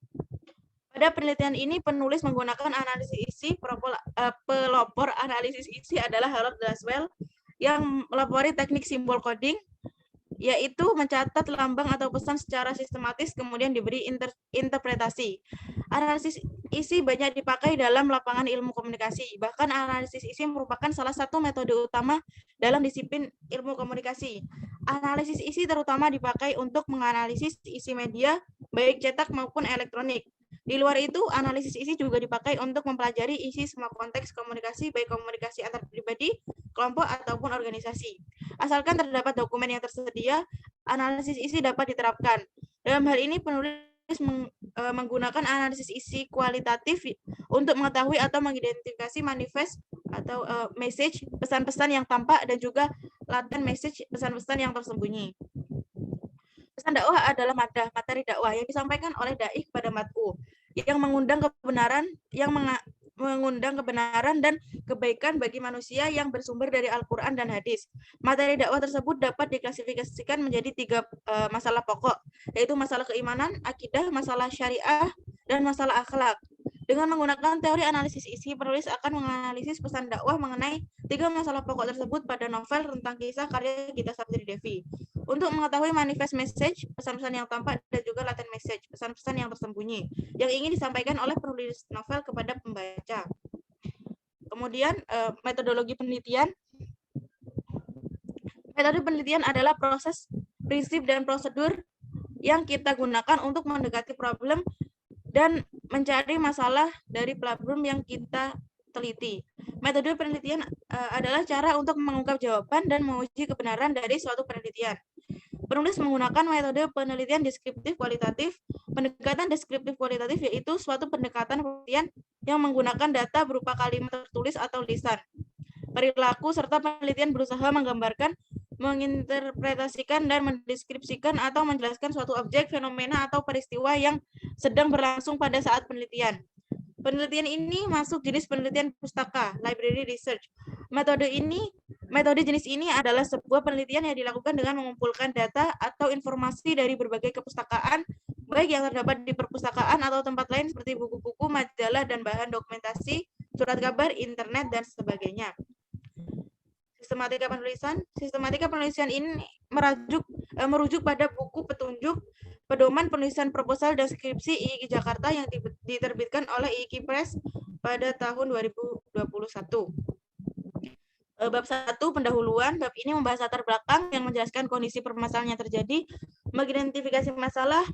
Pada penelitian ini penulis menggunakan analisis isi. Pelopor analisis isi adalah Harold Laswell yang melopori teknik simbol coding, yaitu mencatat lambang atau pesan secara sistematis kemudian diberi interpretasi. Analisis isi banyak dipakai dalam lapangan ilmu komunikasi. Bahkan analisis isi merupakan salah satu metode utama dalam disiplin ilmu komunikasi. Analisis isi terutama dipakai untuk menganalisis isi media, baik cetak maupun elektronik. Di luar itu, analisis isi juga dipakai untuk mempelajari isi semua konteks komunikasi, baik komunikasi antar pribadi, kelompok, ataupun organisasi. Asalkan terdapat dokumen yang tersedia, analisis isi dapat diterapkan. Dalam hal ini, penulis menggunakan analisis isi kualitatif untuk mengetahui atau mengidentifikasi manifest atau message, pesan-pesan yang tampak, dan juga latent message, pesan-pesan yang tersembunyi. Pesan dakwah adalah materi dakwah yang disampaikan oleh dai kepada mat'u, yang mengundang kebenaran dan kebaikan bagi manusia yang bersumber dari Al-Quran dan hadis. Materi dakwah tersebut dapat diklasifikasikan menjadi 3 masalah pokok, yaitu masalah keimanan, akidah, masalah syariah, dan masalah akhlak. Dengan menggunakan teori analisis isi, penulis akan menganalisis pesan dakwah mengenai 3 masalah pokok tersebut pada novel Tentang Kisah karya Gita Savitri Devi. Untuk mengetahui manifest message, pesan-pesan yang tampak, dan juga latent message, pesan-pesan yang tersembunyi, yang ingin disampaikan oleh penulis novel kepada pembaca. Kemudian, metodologi penelitian. Metode penelitian adalah proses, prinsip, dan prosedur yang kita gunakan untuk mendekati problem dan mencari masalah dari problem yang kita teliti. Metode penelitian adalah cara untuk mengungkap jawaban dan menguji kebenaran dari suatu penelitian. Penulis menggunakan metode penelitian deskriptif kualitatif. Pendekatan deskriptif kualitatif yaitu suatu pendekatan penelitian yang menggunakan data berupa kalimat tertulis atau lisan, perilaku, serta penelitian berusaha menggambarkan, menginterpretasikan, dan mendeskripsikan atau menjelaskan suatu objek, fenomena, atau peristiwa yang sedang berlangsung pada saat penelitian. Penelitian ini masuk jenis penelitian pustaka, library research. Metode jenis ini adalah sebuah penelitian yang dilakukan dengan mengumpulkan data atau informasi dari berbagai kepustakaan, baik yang terdapat di perpustakaan atau tempat lain seperti buku-buku, majalah, dan bahan dokumentasi, surat kabar, internet, dan sebagainya. Sistematika penulisan ini merujuk pada buku petunjuk pedoman penulisan proposal dan skripsi IIKI Jakarta yang diterbitkan oleh IIKI Press pada tahun 2021. Bab 1, pendahuluan. Bab ini membahas latar belakang yang menjelaskan kondisi permasalahan yang terjadi, mengidentifikasi masalah,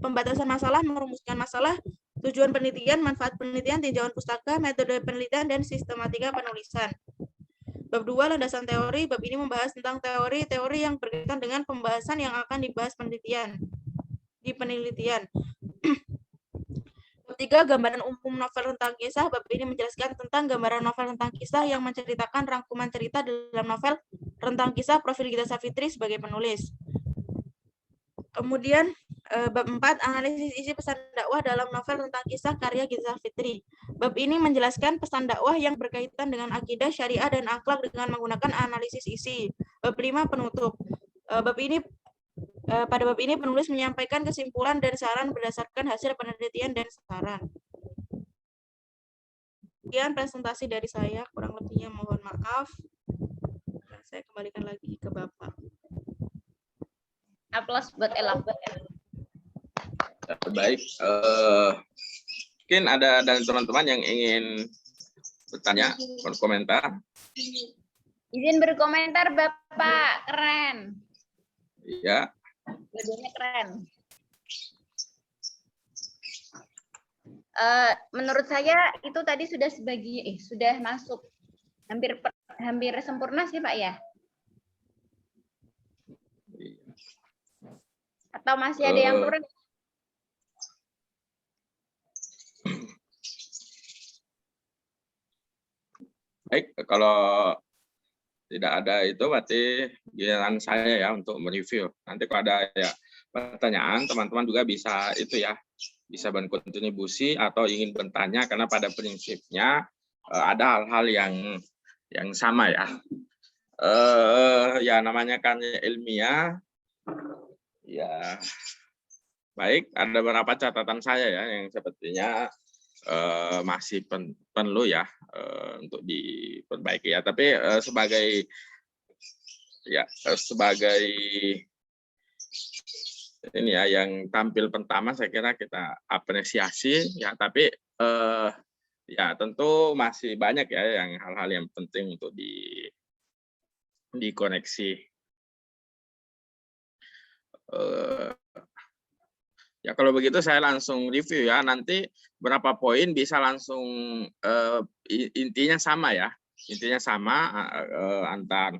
pembatasan masalah, merumuskan masalah, tujuan penelitian, manfaat penelitian, tinjauan pustaka, metode penelitian, dan sistematika penulisan. Bab 2, landasan teori. Bab ini membahas tentang teori-teori yang berkaitan dengan pembahasan yang akan dibahas di penelitian. Bab 3, gambaran umum novel tentang kisah. Bab ini menjelaskan tentang gambaran novel tentang kisah yang menceritakan rangkuman cerita dalam novel tentang kisah, profil Gita Savitri sebagai penulis. Kemudian bab 4, analisis isi pesan dakwah dalam novel tentang kisah karya Gita Savitri. Bab ini menjelaskan pesan dakwah yang berkaitan dengan akidah, syariah, dan akhlak dengan menggunakan analisis isi. Bab 5, penutup. Pada bab ini penulis menyampaikan kesimpulan dan saran berdasarkan hasil penelitian dan saran. Sekian presentasi dari saya, kurang lebihnya mohon maaf. Saya kembalikan lagi ke Bapak. Aplaus buat Ella. Baik, mungkin ada dari teman-teman yang ingin bertanya, berkomentar. Izin berkomentar Bapak, keren. Ya. Videonya keren. Menurut saya itu tadi sudah sudah masuk hampir sempurna sih Pak ya? Atau masih ada yang kurang? Baik, kalau tidak ada itu berarti giliran saya ya untuk mereview. Nanti kalau ada ya pertanyaan, teman-teman juga bisa itu ya, bisa berkontribusi atau ingin bertanya karena pada prinsipnya ada hal-hal yang sama ya. Ya namanya kan ilmiah. Ya. Baik, ada beberapa catatan saya ya yang sepertinya masih perlu ya untuk diperbaiki ya. Tapi sebagai ini ya yang tampil pertama saya kira kita apresiasi ya. Tapi ya tentu masih banyak ya yang hal-hal yang penting untuk dikoreksi. Ya kalau begitu saya langsung review ya, nanti berapa poin bisa langsung intinya sama ya, intinya sama antar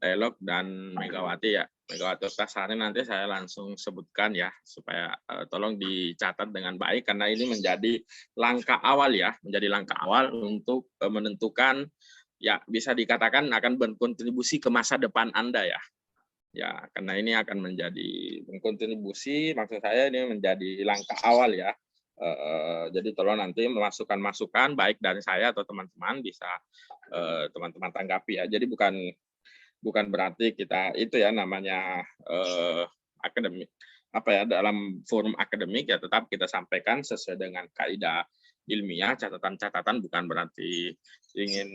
Elok dan Megawati ya, Megawati Tasari nanti saya langsung sebutkan ya, supaya tolong dicatat dengan baik karena ini menjadi langkah awal ya, menjadi langkah awal untuk menentukan ya bisa dikatakan akan berkontribusi ke masa depan Anda ya. Ya, karena ini akan menjadi kontribusi, maksud saya ini menjadi langkah awal ya. Jadi tolong nanti memasukkan masukan baik dari saya atau teman-teman bisa teman-teman tanggapi ya. Jadi bukan berarti kita itu ya namanya akademik dalam forum akademik ya, tetap kita sampaikan sesuai dengan kaidah ilmiah, catatan-catatan bukan berarti ingin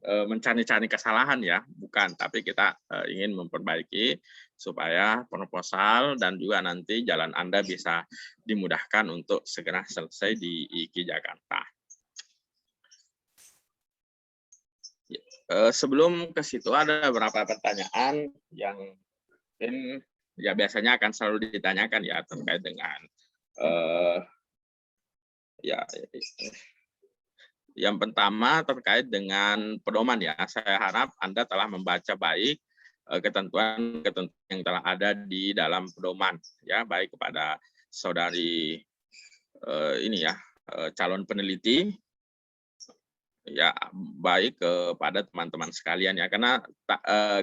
mencari-cari kesalahan ya, bukan, tapi kita ingin memperbaiki supaya proposal dan juga nanti jalan Anda bisa dimudahkan untuk segera selesai di IKI Jakarta. Sebelum ke situ ada beberapa pertanyaan yang mungkin ya biasanya akan selalu ditanyakan ya terkait dengan yang pertama terkait dengan pedoman ya. Saya harap Anda telah membaca baik ketentuan yang telah ada di dalam pedoman ya, baik kepada saudari calon peneliti ya, baik kepada teman-teman sekalian ya, karena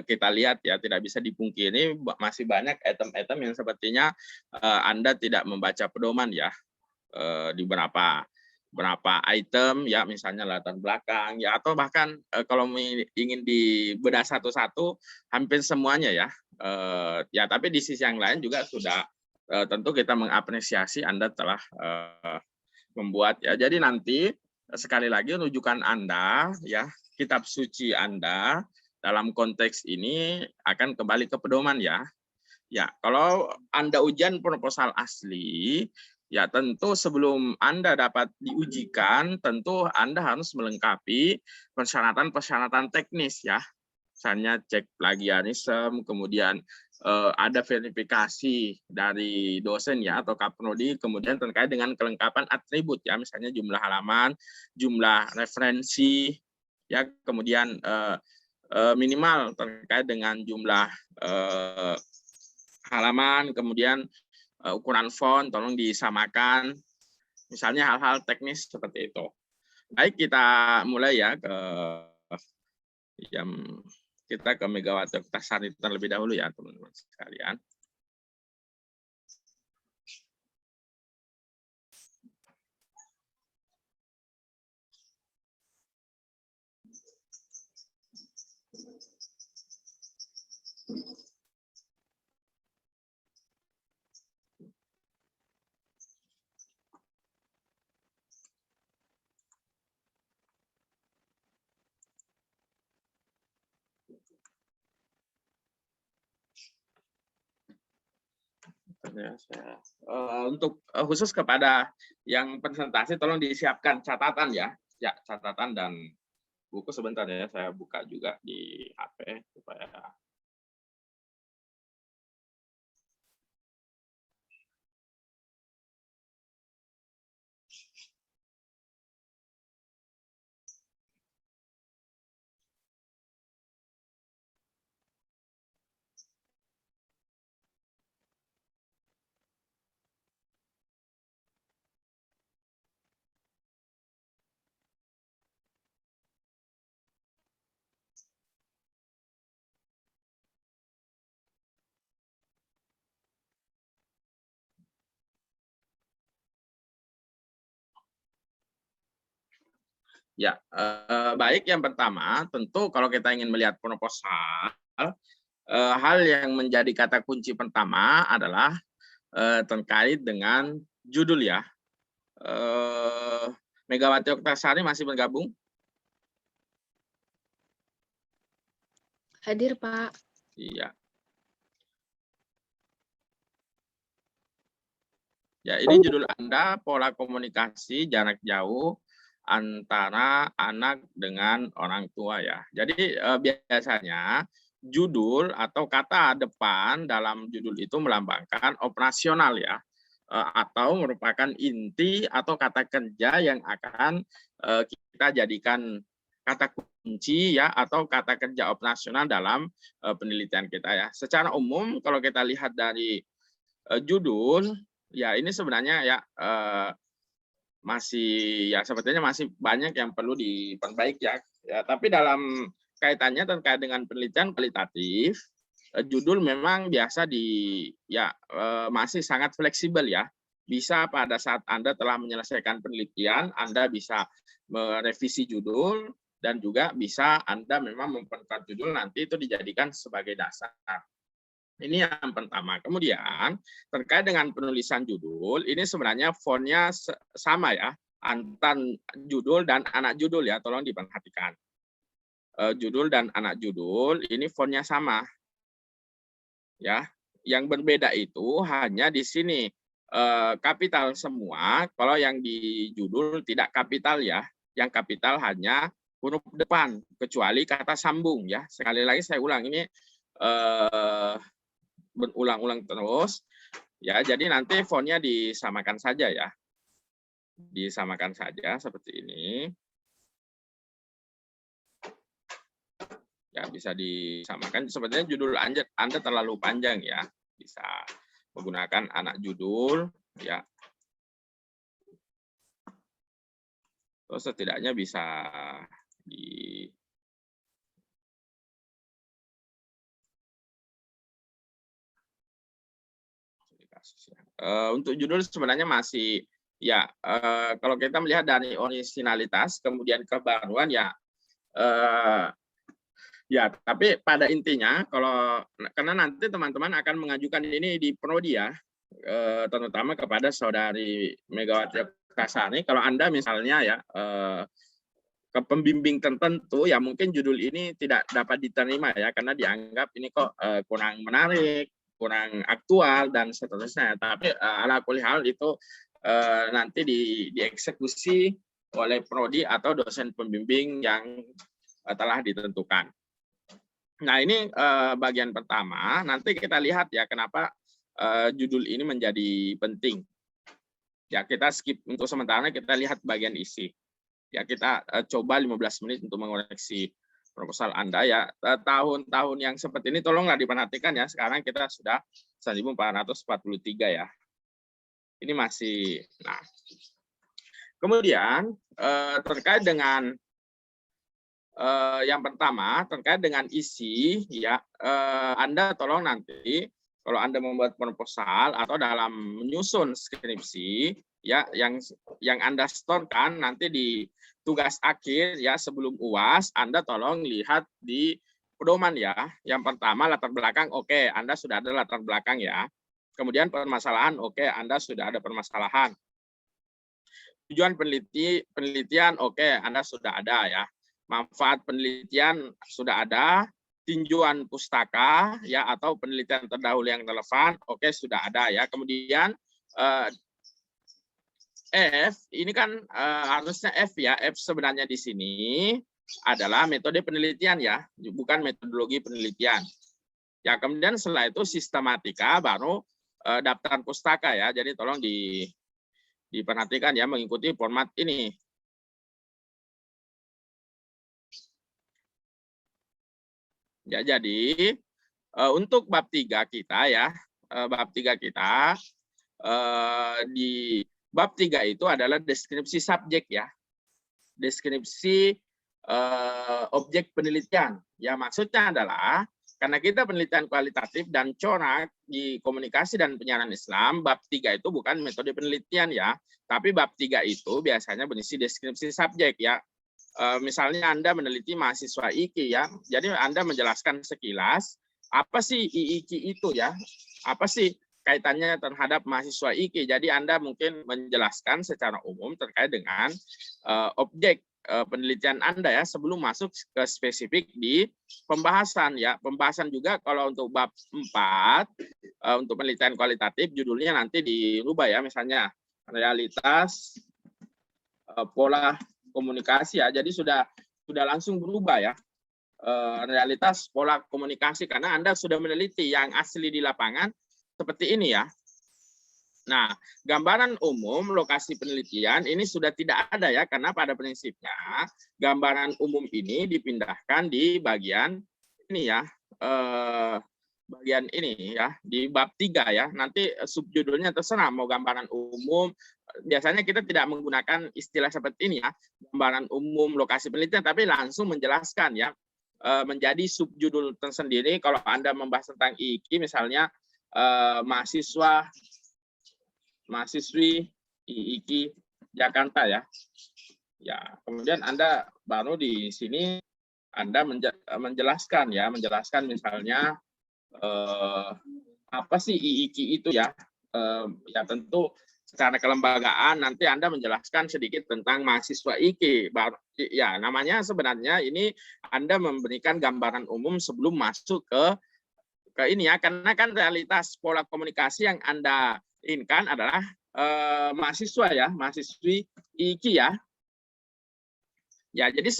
kita lihat ya tidak bisa dipungkiri masih banyak item-item yang sepertinya Anda tidak membaca pedoman ya, di berapa item ya, misalnya latar belakang ya, atau bahkan kalau ingin dibedah satu-satu hampir semuanya ya. Ya tapi di sisi yang lain juga sudah tentu kita mengapresiasi Anda telah membuat ya. Jadi nanti sekali lagi rujukan Anda ya, kitab suci Anda dalam konteks ini akan kembali ke pedoman ya. Ya, kalau Anda ujian proposal asli, ya tentu sebelum Anda dapat diujikan, tentu Anda harus melengkapi persyaratan-persyaratan teknis ya. Misalnya cek plagiarisme, kemudian ada verifikasi dari dosen ya atau Kaprodi, kemudian terkait dengan kelengkapan atribut ya, misalnya jumlah halaman, jumlah referensi ya, kemudian minimal terkait dengan jumlah halaman, kemudian ukuran font tolong disamakan, misalnya hal-hal teknis seperti itu. Baik, kita mulai ya kita ke Megawati Oktasari terlebih dahulu ya teman-teman sekalian. Untuk khusus kepada yang presentasi tolong disiapkan catatan ya, catatan dan buku sebentar ya, saya buka juga di HP supaya ya, baik, yang pertama tentu kalau kita ingin melihat proposal, hal yang menjadi kata kunci pertama adalah terkait dengan judul ya. Megawati Oktasari masih bergabung? Hadir, Pak. Iya. Ya, ini judul Anda, pola komunikasi jarak jauh antara anak dengan orang tua ya. Jadi biasanya judul atau kata depan dalam judul itu melambangkan operasional ya, atau merupakan inti atau kata kerja yang akan kita jadikan kata kunci ya, atau kata kerja operasional dalam penelitian kita ya. Secara umum kalau kita lihat dari judul ya, ini sebenarnya ya masih ya sepertinya masih banyak yang perlu diperbaiki ya. Tapi dalam kaitannya terkait dengan penelitian kualitatif, judul memang biasa masih sangat fleksibel ya. Bisa pada saat Anda telah menyelesaikan penelitian, Anda bisa merevisi judul, dan juga bisa Anda memang memperkuat judul, nanti itu dijadikan sebagai dasar. Ini yang pertama. Kemudian terkait dengan penulisan judul, ini sebenarnya fontnya sama ya, antara judul dan anak judul ya, tolong diperhatikan. Judul dan anak judul ini fontnya sama. Ya, yang berbeda itu hanya di sini kapital semua, kalau yang di judul tidak kapital ya. Yang kapital hanya huruf depan, kecuali kata sambung ya. Sekali lagi saya ulang, ini berulang-ulang terus ya, jadi nanti fontnya disamakan saja ya, disamakan saja seperti ini ya, bisa disamakan. Sebenarnya judul Anda terlalu panjang ya, bisa menggunakan anak judul ya, terus setidaknya bisa di untuk judul sebenarnya masih ya, kalau kita melihat dari originalitas kemudian kebaruan ya, ya, tapi pada intinya karena nanti teman-teman akan mengajukan ini di prodi ya, terutama kepada saudari Megawati Oktasari. Kalau Anda misalnya ya ke pembimbing tertentu ya, mungkin judul ini tidak dapat diterima ya, karena dianggap ini kok kurang menarik, kurang aktual dan seterusnya. Tapi ala kulli hal itu nanti dieksekusi oleh prodi atau dosen pembimbing yang telah ditentukan. Nah, ini bagian pertama. Nanti kita lihat ya kenapa judul ini menjadi penting. Ya, kita skip untuk sementara, kita lihat bagian isi. Ya, kita coba 15 menit untuk mengoreksi proposal Anda ya. Tahun-tahun yang seperti ini tolonglah diperhatikan ya. Sekarang kita sudah 1443 ya. Ini masih, nah. Kemudian terkait dengan yang pertama terkait dengan isi ya, Anda tolong nanti kalau Anda membuat proposal atau dalam menyusun skripsi ya, yang Anda setorkan nanti di tugas akhir ya sebelum UAS, Anda tolong lihat di pedoman ya. Yang pertama latar belakang, oke, Anda sudah ada latar belakang ya. Kemudian permasalahan, oke, Anda sudah ada permasalahan. Tujuan penelitian, oke, Anda sudah ada ya. Manfaat penelitian sudah ada. Tinjauan pustaka ya atau penelitian terdahulu yang relevan, oke, sudah ada ya. Kemudian F ini kan harusnya F ya. F sebenarnya di sini adalah metode penelitian ya, bukan metodologi penelitian. Ya, kemudian setelah itu sistematika, baru daftar pustaka ya. Jadi tolong diperhatikan ya, mengikuti format ini. Ya, jadi untuk bab 3 kita ya, bab 3 kita di bab 3 itu adalah deskripsi subjek ya. Deskripsi objek penelitian. Ya, maksudnya adalah karena kita penelitian kualitatif dan corak di komunikasi dan penyiaran Islam, bab 3 itu bukan metode penelitian ya, tapi bab 3 itu biasanya berisi deskripsi subjek ya. Misalnya Anda meneliti mahasiswa IKI ya, jadi Anda menjelaskan sekilas apa sih IIKI itu ya, apa sih kaitannya terhadap mahasiswa IKI. Jadi Anda mungkin menjelaskan secara umum terkait dengan objek penelitian Anda ya sebelum masuk ke spesifik di pembahasan ya. Pembahasan juga kalau untuk bab 4 untuk penelitian kualitatif judulnya nanti dirubah ya, misalnya realitas pola komunikasi ya. Jadi sudah langsung berubah ya. Realitas pola komunikasi karena Anda sudah meneliti yang asli di lapangan seperti ini ya. Nah, gambaran umum lokasi penelitian ini sudah tidak ada ya, karena pada prinsipnya gambaran umum ini dipindahkan di bagian ini ya, bagian ini ya, di bab 3 ya. Nanti subjudulnya terserah mau gambaran umum. Biasanya kita tidak menggunakan istilah seperti ini ya, gambaran umum lokasi penelitian, tapi langsung menjelaskan ya, menjadi subjudul tersendiri. Kalau Anda membahas tentang IKI misalnya mahasiswi IIKI Jakarta ya. Ya, kemudian Anda baru di sini Anda menjelaskan ya, misalnya apa sih IIKI itu ya. Ya tentu secara kelembagaan nanti Anda menjelaskan sedikit tentang mahasiswa IKI. Ya, namanya sebenarnya ini Anda memberikan gambaran umum sebelum masuk ke ini ya, karena kan realitas pola komunikasi yang Anda inginkan adalah mahasiswa ya, mahasiswi IKI ya. Ya, jadi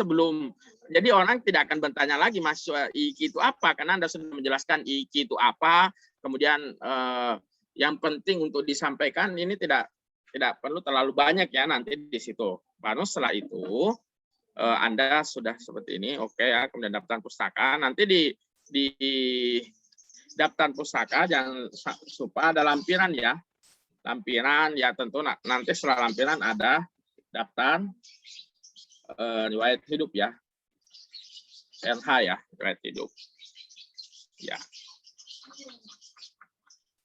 jadi orang tidak akan bertanya lagi mahasiswa IKI itu apa, karena Anda sudah menjelaskan IKI itu apa. Kemudian yang penting untuk disampaikan ini tidak perlu terlalu banyak ya nanti di situ. Baru setelah itu Anda sudah seperti ini, oke ya. Kemudian daftar pustaka, nanti di daftar pustaka jangan supaya ada lampiran ya. Lampiran ya tentu nanti setelah lampiran ada daftar riwayat hidup ya. RH ya, riwayat hidup. Ya.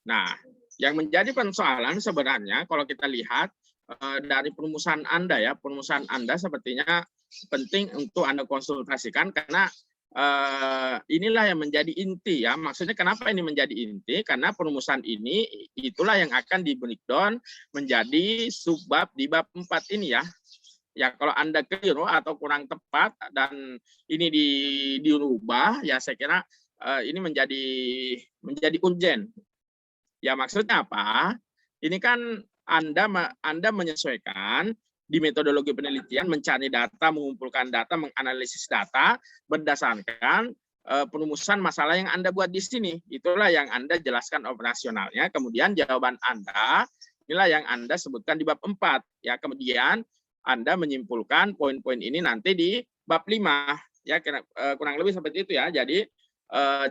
Nah, yang menjadi persoalan sebenarnya kalau kita lihat dari perumusan Anda ya, perumusan Anda sepertinya penting untuk Anda konsultasikan karena inilah yang menjadi inti ya. Maksudnya kenapa ini menjadi inti? Karena perumusan ini itulah yang akan di-breakdown menjadi subbab di bab 4 ini ya. Ya kalau Anda keliru atau kurang tepat dan ini dirubah ya saya kira ini menjadi urgent. Ya maksudnya apa? Ini kan Anda menyesuaikan di metodologi penelitian, mencari data, mengumpulkan data, menganalisis data berdasarkan perumusan masalah yang Anda buat di sini. Itulah yang Anda jelaskan operasionalnya. Kemudian jawaban Anda, inilah yang Anda sebutkan di bab 4. Ya, kemudian Anda menyimpulkan poin-poin ini nanti di bab 5. Ya, kurang lebih seperti itu ya. Jadi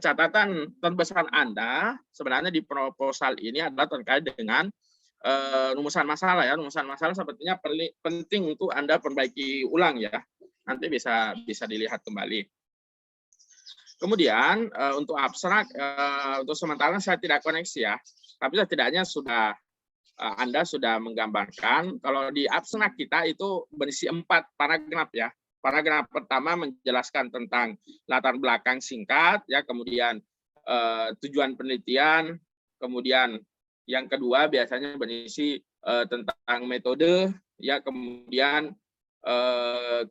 catatan terbesar Anda sebenarnya di proposal ini adalah terkait dengan rumusan masalah ya. Rumusan masalah sepertinya penting untuk Anda perbaiki ulang ya. Nanti bisa dilihat kembali. Kemudian untuk abstrak, untuk sementara saya tidak koneksi ya, tapi setidaknya Anda sudah menggambarkan. Kalau di abstrak kita itu berisi 4 paragraf ya. Paragraf pertama menjelaskan tentang latar belakang singkat, ya, kemudian tujuan penelitian, kemudian yang kedua biasanya berisi tentang metode, ya, kemudian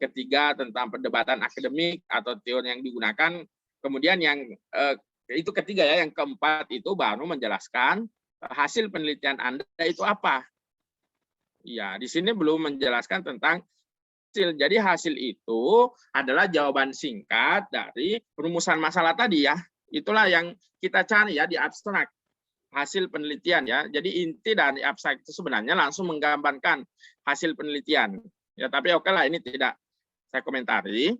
ketiga tentang perdebatan akademik atau teori yang digunakan. Kemudian yang itu ketiga ya, yang keempat itu baru menjelaskan hasil penelitian Anda itu apa. Ya, di sini belum menjelaskan tentang hasil. Jadi hasil itu adalah jawaban singkat dari perumusan masalah tadi ya. Itulah yang kita cari ya di abstrak, hasil penelitian ya. Jadi inti dari abstrak itu sebenarnya langsung menggambarkan hasil penelitian. Ya, tapi oke lah, ini tidak saya komentari.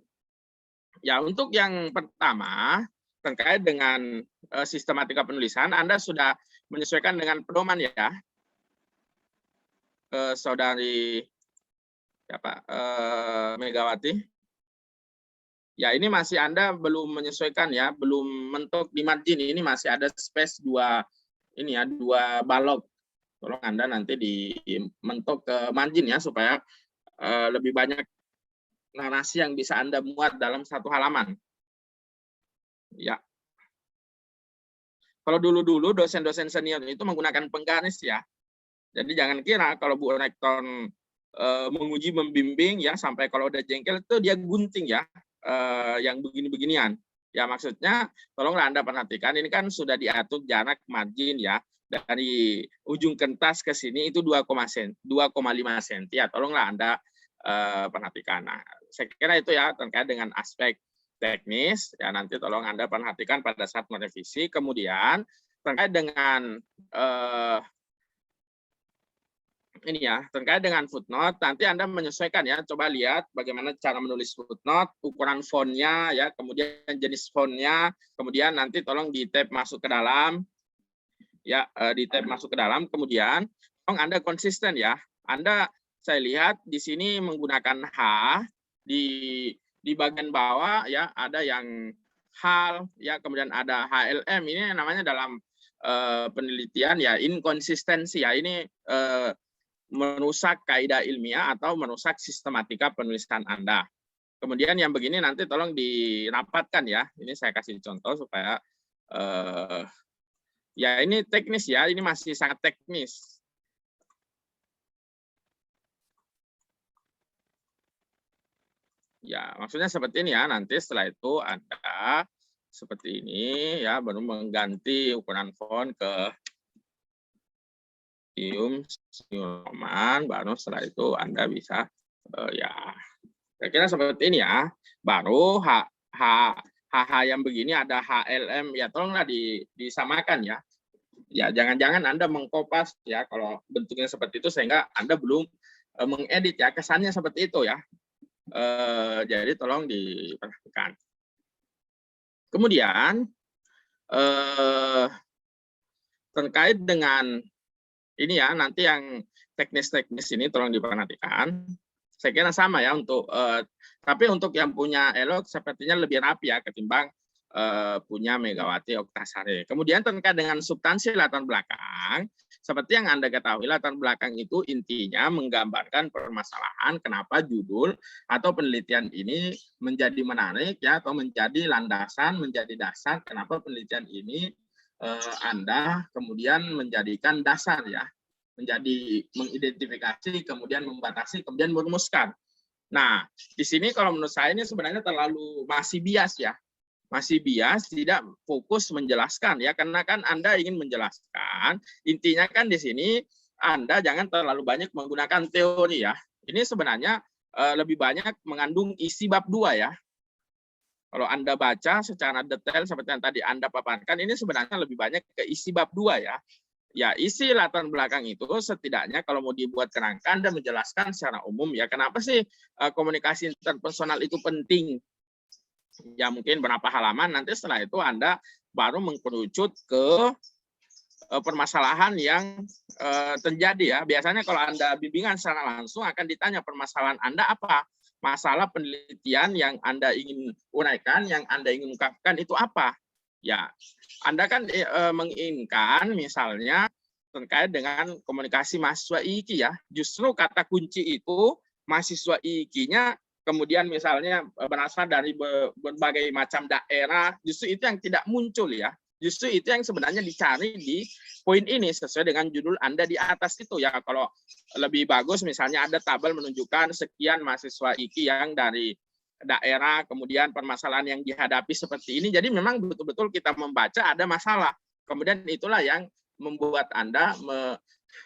Ya, untuk yang pertama terkait dengan sistematika penulisan, Anda sudah menyesuaikan dengan pedoman ya, Saudari siapa, Megawati. Ya, ini masih Anda belum menyesuaikan ya, belum mentok di margin. Ini masih ada space 2 ini ya, 2 balok. Tolong Anda nanti mentok ke margin ya, supaya lebih banyak narasi yang bisa Anda muat dalam satu halaman. Ya. Kalau dulu-dulu dosen-dosen senior itu menggunakan penggaris ya. Jadi jangan kira kalau Bu Rektor menguji membimbing ya, sampai kalau udah jengkel itu dia gunting ya, yang begini-beginian. Ya, maksudnya tolonglah Anda perhatikan, ini kan sudah diatur jarak margin ya, dari ujung kertas ke sini itu 2,5 cm ya. Tolonglah Anda perhatikan. Nah, saya kira itu ya terkait dengan aspek teknis ya, nanti tolong Anda perhatikan pada saat merevisi. Kemudian terkait dengan ini ya, terkait dengan footnote, nanti Anda menyesuaikan ya. Coba lihat bagaimana cara menulis footnote, ukuran fontnya ya, kemudian jenis fontnya, kemudian nanti tolong di tab masuk ke dalam ya, di tab masuk ke dalam. Kemudian tolong Anda konsisten ya. Anda, saya lihat di sini menggunakan H, di bagian bawah ya ada yang HAL ya, kemudian ada HLM. Ini namanya dalam penelitian ya inkonsistensi ya. Ini merusak kaidah ilmiah atau merusak sistematika penulisan Anda. Kemudian yang begini nanti tolong dirapatkan ya. Ini saya kasih contoh supaya ya ini teknis ya, ini masih sangat teknis. Ya, maksudnya seperti ini ya. Nanti setelah itu Anda seperti ini ya, baru mengganti ukuran font ke Roman, baru setelah itu Anda bisa ya, saya kira seperti ini ya. Baru HH yang begini ada HLM ya, tolonglah disamakan ya. Ya, jangan-jangan Anda mengkopas ya kalau bentuknya seperti itu sehingga Anda belum mengedit ya, kesannya seperti itu ya. Jadi tolong diperhatikan. Kemudian terkait dengan ini ya, nanti yang teknis-teknis ini tolong diperhatikan. Saya kira sama ya untuk tapi untuk yang punya Elok sepertinya lebih rapi ya ketimbang punya Megawati Oktasari. Kemudian terkait dengan substansi latar belakang, seperti yang Anda ketahui, latar belakang itu intinya menggambarkan permasalahan kenapa judul atau penelitian ini menjadi menarik ya, atau menjadi landasan, menjadi dasar kenapa penelitian ini Anda kemudian menjadikan dasar ya, menjadi mengidentifikasi, kemudian membatasi, kemudian merumuskan. Nah, di sini kalau menurut saya ini sebenarnya terlalu masih bias ya. Masih bias, tidak fokus menjelaskan ya, karena kan Anda ingin menjelaskan, intinya kan di sini Anda jangan terlalu banyak menggunakan teori ya. Ini sebenarnya lebih banyak mengandung isi bab 2 ya. Kalau Anda baca secara detail seperti yang tadi Anda paparkan, ini sebenarnya lebih banyak ke isi bab 2 ya. Ya, isi latar belakang itu setidaknya kalau mau dibuat kerangka, Anda menjelaskan secara umum ya, kenapa sih komunikasi interpersonal itu penting. Ya mungkin berapa halaman, nanti setelah itu Anda baru mengkerucut ke permasalahan yang terjadi ya. Biasanya kalau Anda bimbingan secara langsung akan ditanya permasalahan Anda apa. Masalah penelitian yang Anda ingin uraikan, yang Anda ingin ungkapkan itu apa. Ya, Anda kan menginginkan misalnya terkait dengan komunikasi mahasiswa IIKI ya. Justru kata kunci itu mahasiswa IIKI-nya kemudian misalnya berasal dari berbagai macam daerah, justru itu yang tidak muncul ya. Justru itu yang sebenarnya dicari di poin ini sesuai dengan judul Anda di atas itu ya. Kalau lebih bagus misalnya ada tabel menunjukkan sekian mahasiswa IIKI yang dari daerah, kemudian permasalahan yang dihadapi seperti ini. Jadi memang betul-betul kita membaca ada masalah. Kemudian itulah yang membuat Anda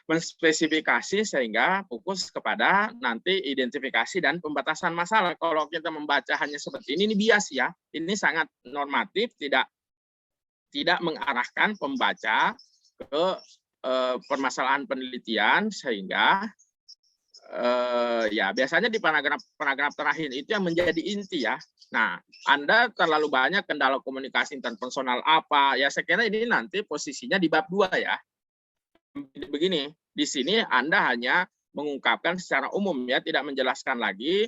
menspesifikasi sehingga fokus kepada nanti identifikasi dan pembatasan masalah. Kalau kita membaca hanya seperti ini bias ya. Ini sangat normatif, tidak mengarahkan pembaca ke permasalahan penelitian sehingga ya biasanya di paragraf terakhir itu yang menjadi inti ya. Nah, Anda terlalu banyak kendala komunikasi interpersonal apa ya, saya kira ini nanti posisinya di bab 2 ya. Begini, di sini Anda hanya mengungkapkan secara umum ya, tidak menjelaskan lagi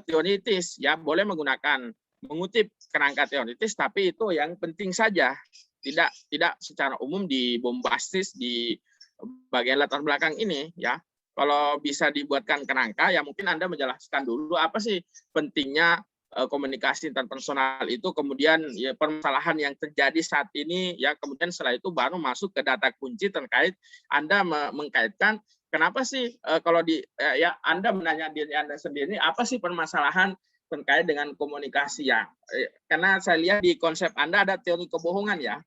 teoritis ya, boleh mengutip kerangka teoritis tapi itu yang penting saja. Tidak secara umum dibombastis di bagian latar belakang ini ya. Kalau bisa dibuatkan kerangka, ya mungkin Anda menjelaskan dulu apa sih pentingnya komunikasi interpersonal itu, kemudian ya, permasalahan yang terjadi saat ini, ya kemudian setelah itu baru masuk ke data kunci terkait Anda mengkaitkan kenapa sih kalau ya Anda menanya diri Anda sendiri apa sih permasalahan terkait dengan komunikasi ya. Karena saya lihat di konsep Anda ada teori kebohongan ya.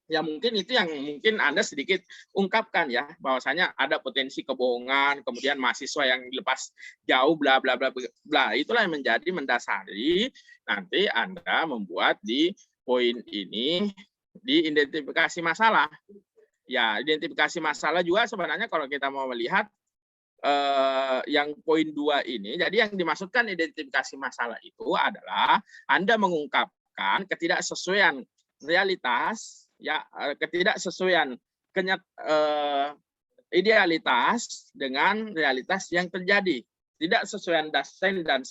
Ya mungkin itu yang mungkin Anda sedikit ungkapkan ya, bahwasanya ada potensi kebohongan, kemudian mahasiswa yang dilepas jauh bla bla bla bla. Itulah yang menjadi mendasari nanti Anda membuat di poin ini di identifikasi masalah. Ya, identifikasi masalah juga sebenarnya kalau kita mau melihat yang poin 2 ini, jadi yang dimaksudkan identifikasi masalah itu adalah Anda mengungkapkan ketidaksesuaian realitas ya, ketidaksesuaian idealitas dengan realitas yang terjadi, tidak sesuai Dasein dan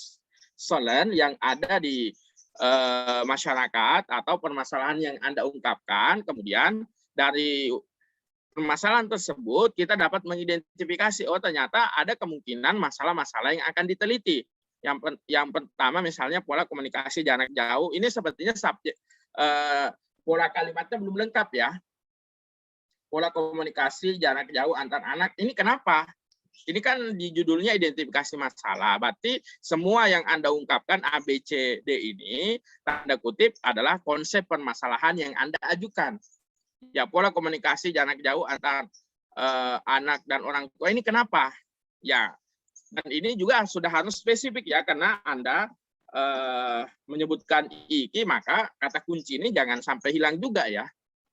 Solon yang ada di masyarakat atau permasalahan yang Anda ungkapkan. Kemudian dari permasalahan tersebut kita dapat mengidentifikasi, oh ternyata ada kemungkinan masalah-masalah yang akan diteliti. Yang pertama misalnya pola komunikasi jarak jauh, ini sepertinya subjek pola kalimatnya belum lengkap ya. Pola komunikasi jarak jauh antar anak. Ini kenapa? Ini kan di judulnya identifikasi masalah. Berarti semua yang Anda ungkapkan A, B, C, D ini, tanda kutip adalah konsep permasalahan yang Anda ajukan. Ya, pola komunikasi jarak jauh antar anak dan orang tua. Ini kenapa? Ya, dan ini juga sudah harus spesifik ya, karena Anda menyebutkan IIKI, maka kata kunci ini jangan sampai hilang juga ya.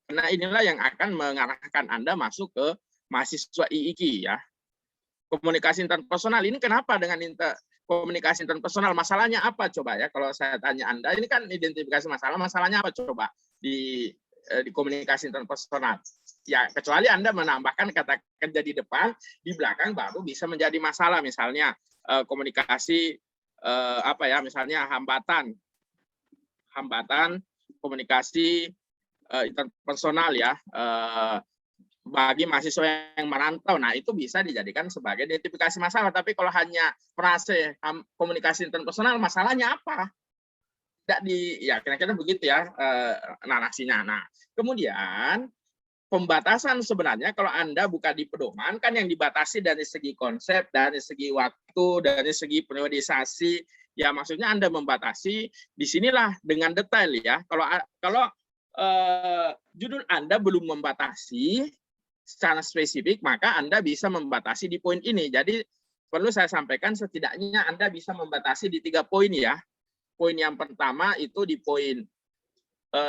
Karena inilah yang akan mengarahkan Anda masuk ke mahasiswa IIKI ya. Komunikasi interpersonal ini kenapa dengan komunikasi interpersonal? Masalahnya apa coba ya? Kalau saya tanya Anda, ini kan identifikasi masalah, masalahnya apa coba di komunikasi interpersonal? Ya, kecuali Anda menambahkan kata kerja di depan, di belakang baru bisa menjadi masalah. Misalnya komunikasi misalnya hambatan komunikasi interpersonal ya bagi mahasiswa yang merantau. Nah, itu bisa dijadikan sebagai identifikasi masalah. Tapi kalau hanya frase komunikasi interpersonal, masalahnya apa? Tidak ya kira-kira begitu ya narasinya. Nah, kemudian pembatasan sebenarnya kalau Anda buka di pedoman kan yang dibatasi dari segi konsep, dari segi waktu, dari segi periodisasi. Ya maksudnya Anda membatasi di sinilah dengan detail ya. Kalau judul Anda belum membatasi secara spesifik, maka Anda bisa membatasi di poin ini. Jadi perlu saya sampaikan setidaknya Anda bisa membatasi di 3 poin ya. poin yang pertama itu di poin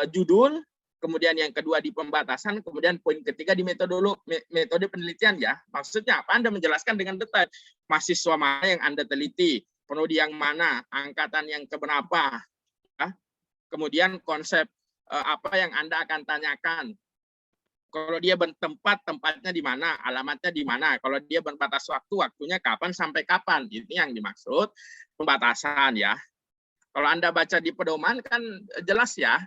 judul, kemudian yang kedua di pembatasan, kemudian poin ketiga di metode penelitian ya. Maksudnya apa? Anda menjelaskan dengan detail mahasiswa mana yang Anda teliti, prodi yang mana, angkatan yang keberapa, ya. Kemudian konsep apa yang Anda akan tanyakan. Kalau dia bertempat, tempatnya di mana, alamatnya di mana. Kalau dia berbatas waktu, waktunya kapan sampai kapan. Ini yang dimaksud pembatasan ya. Kalau Anda baca di pedoman kan jelas ya.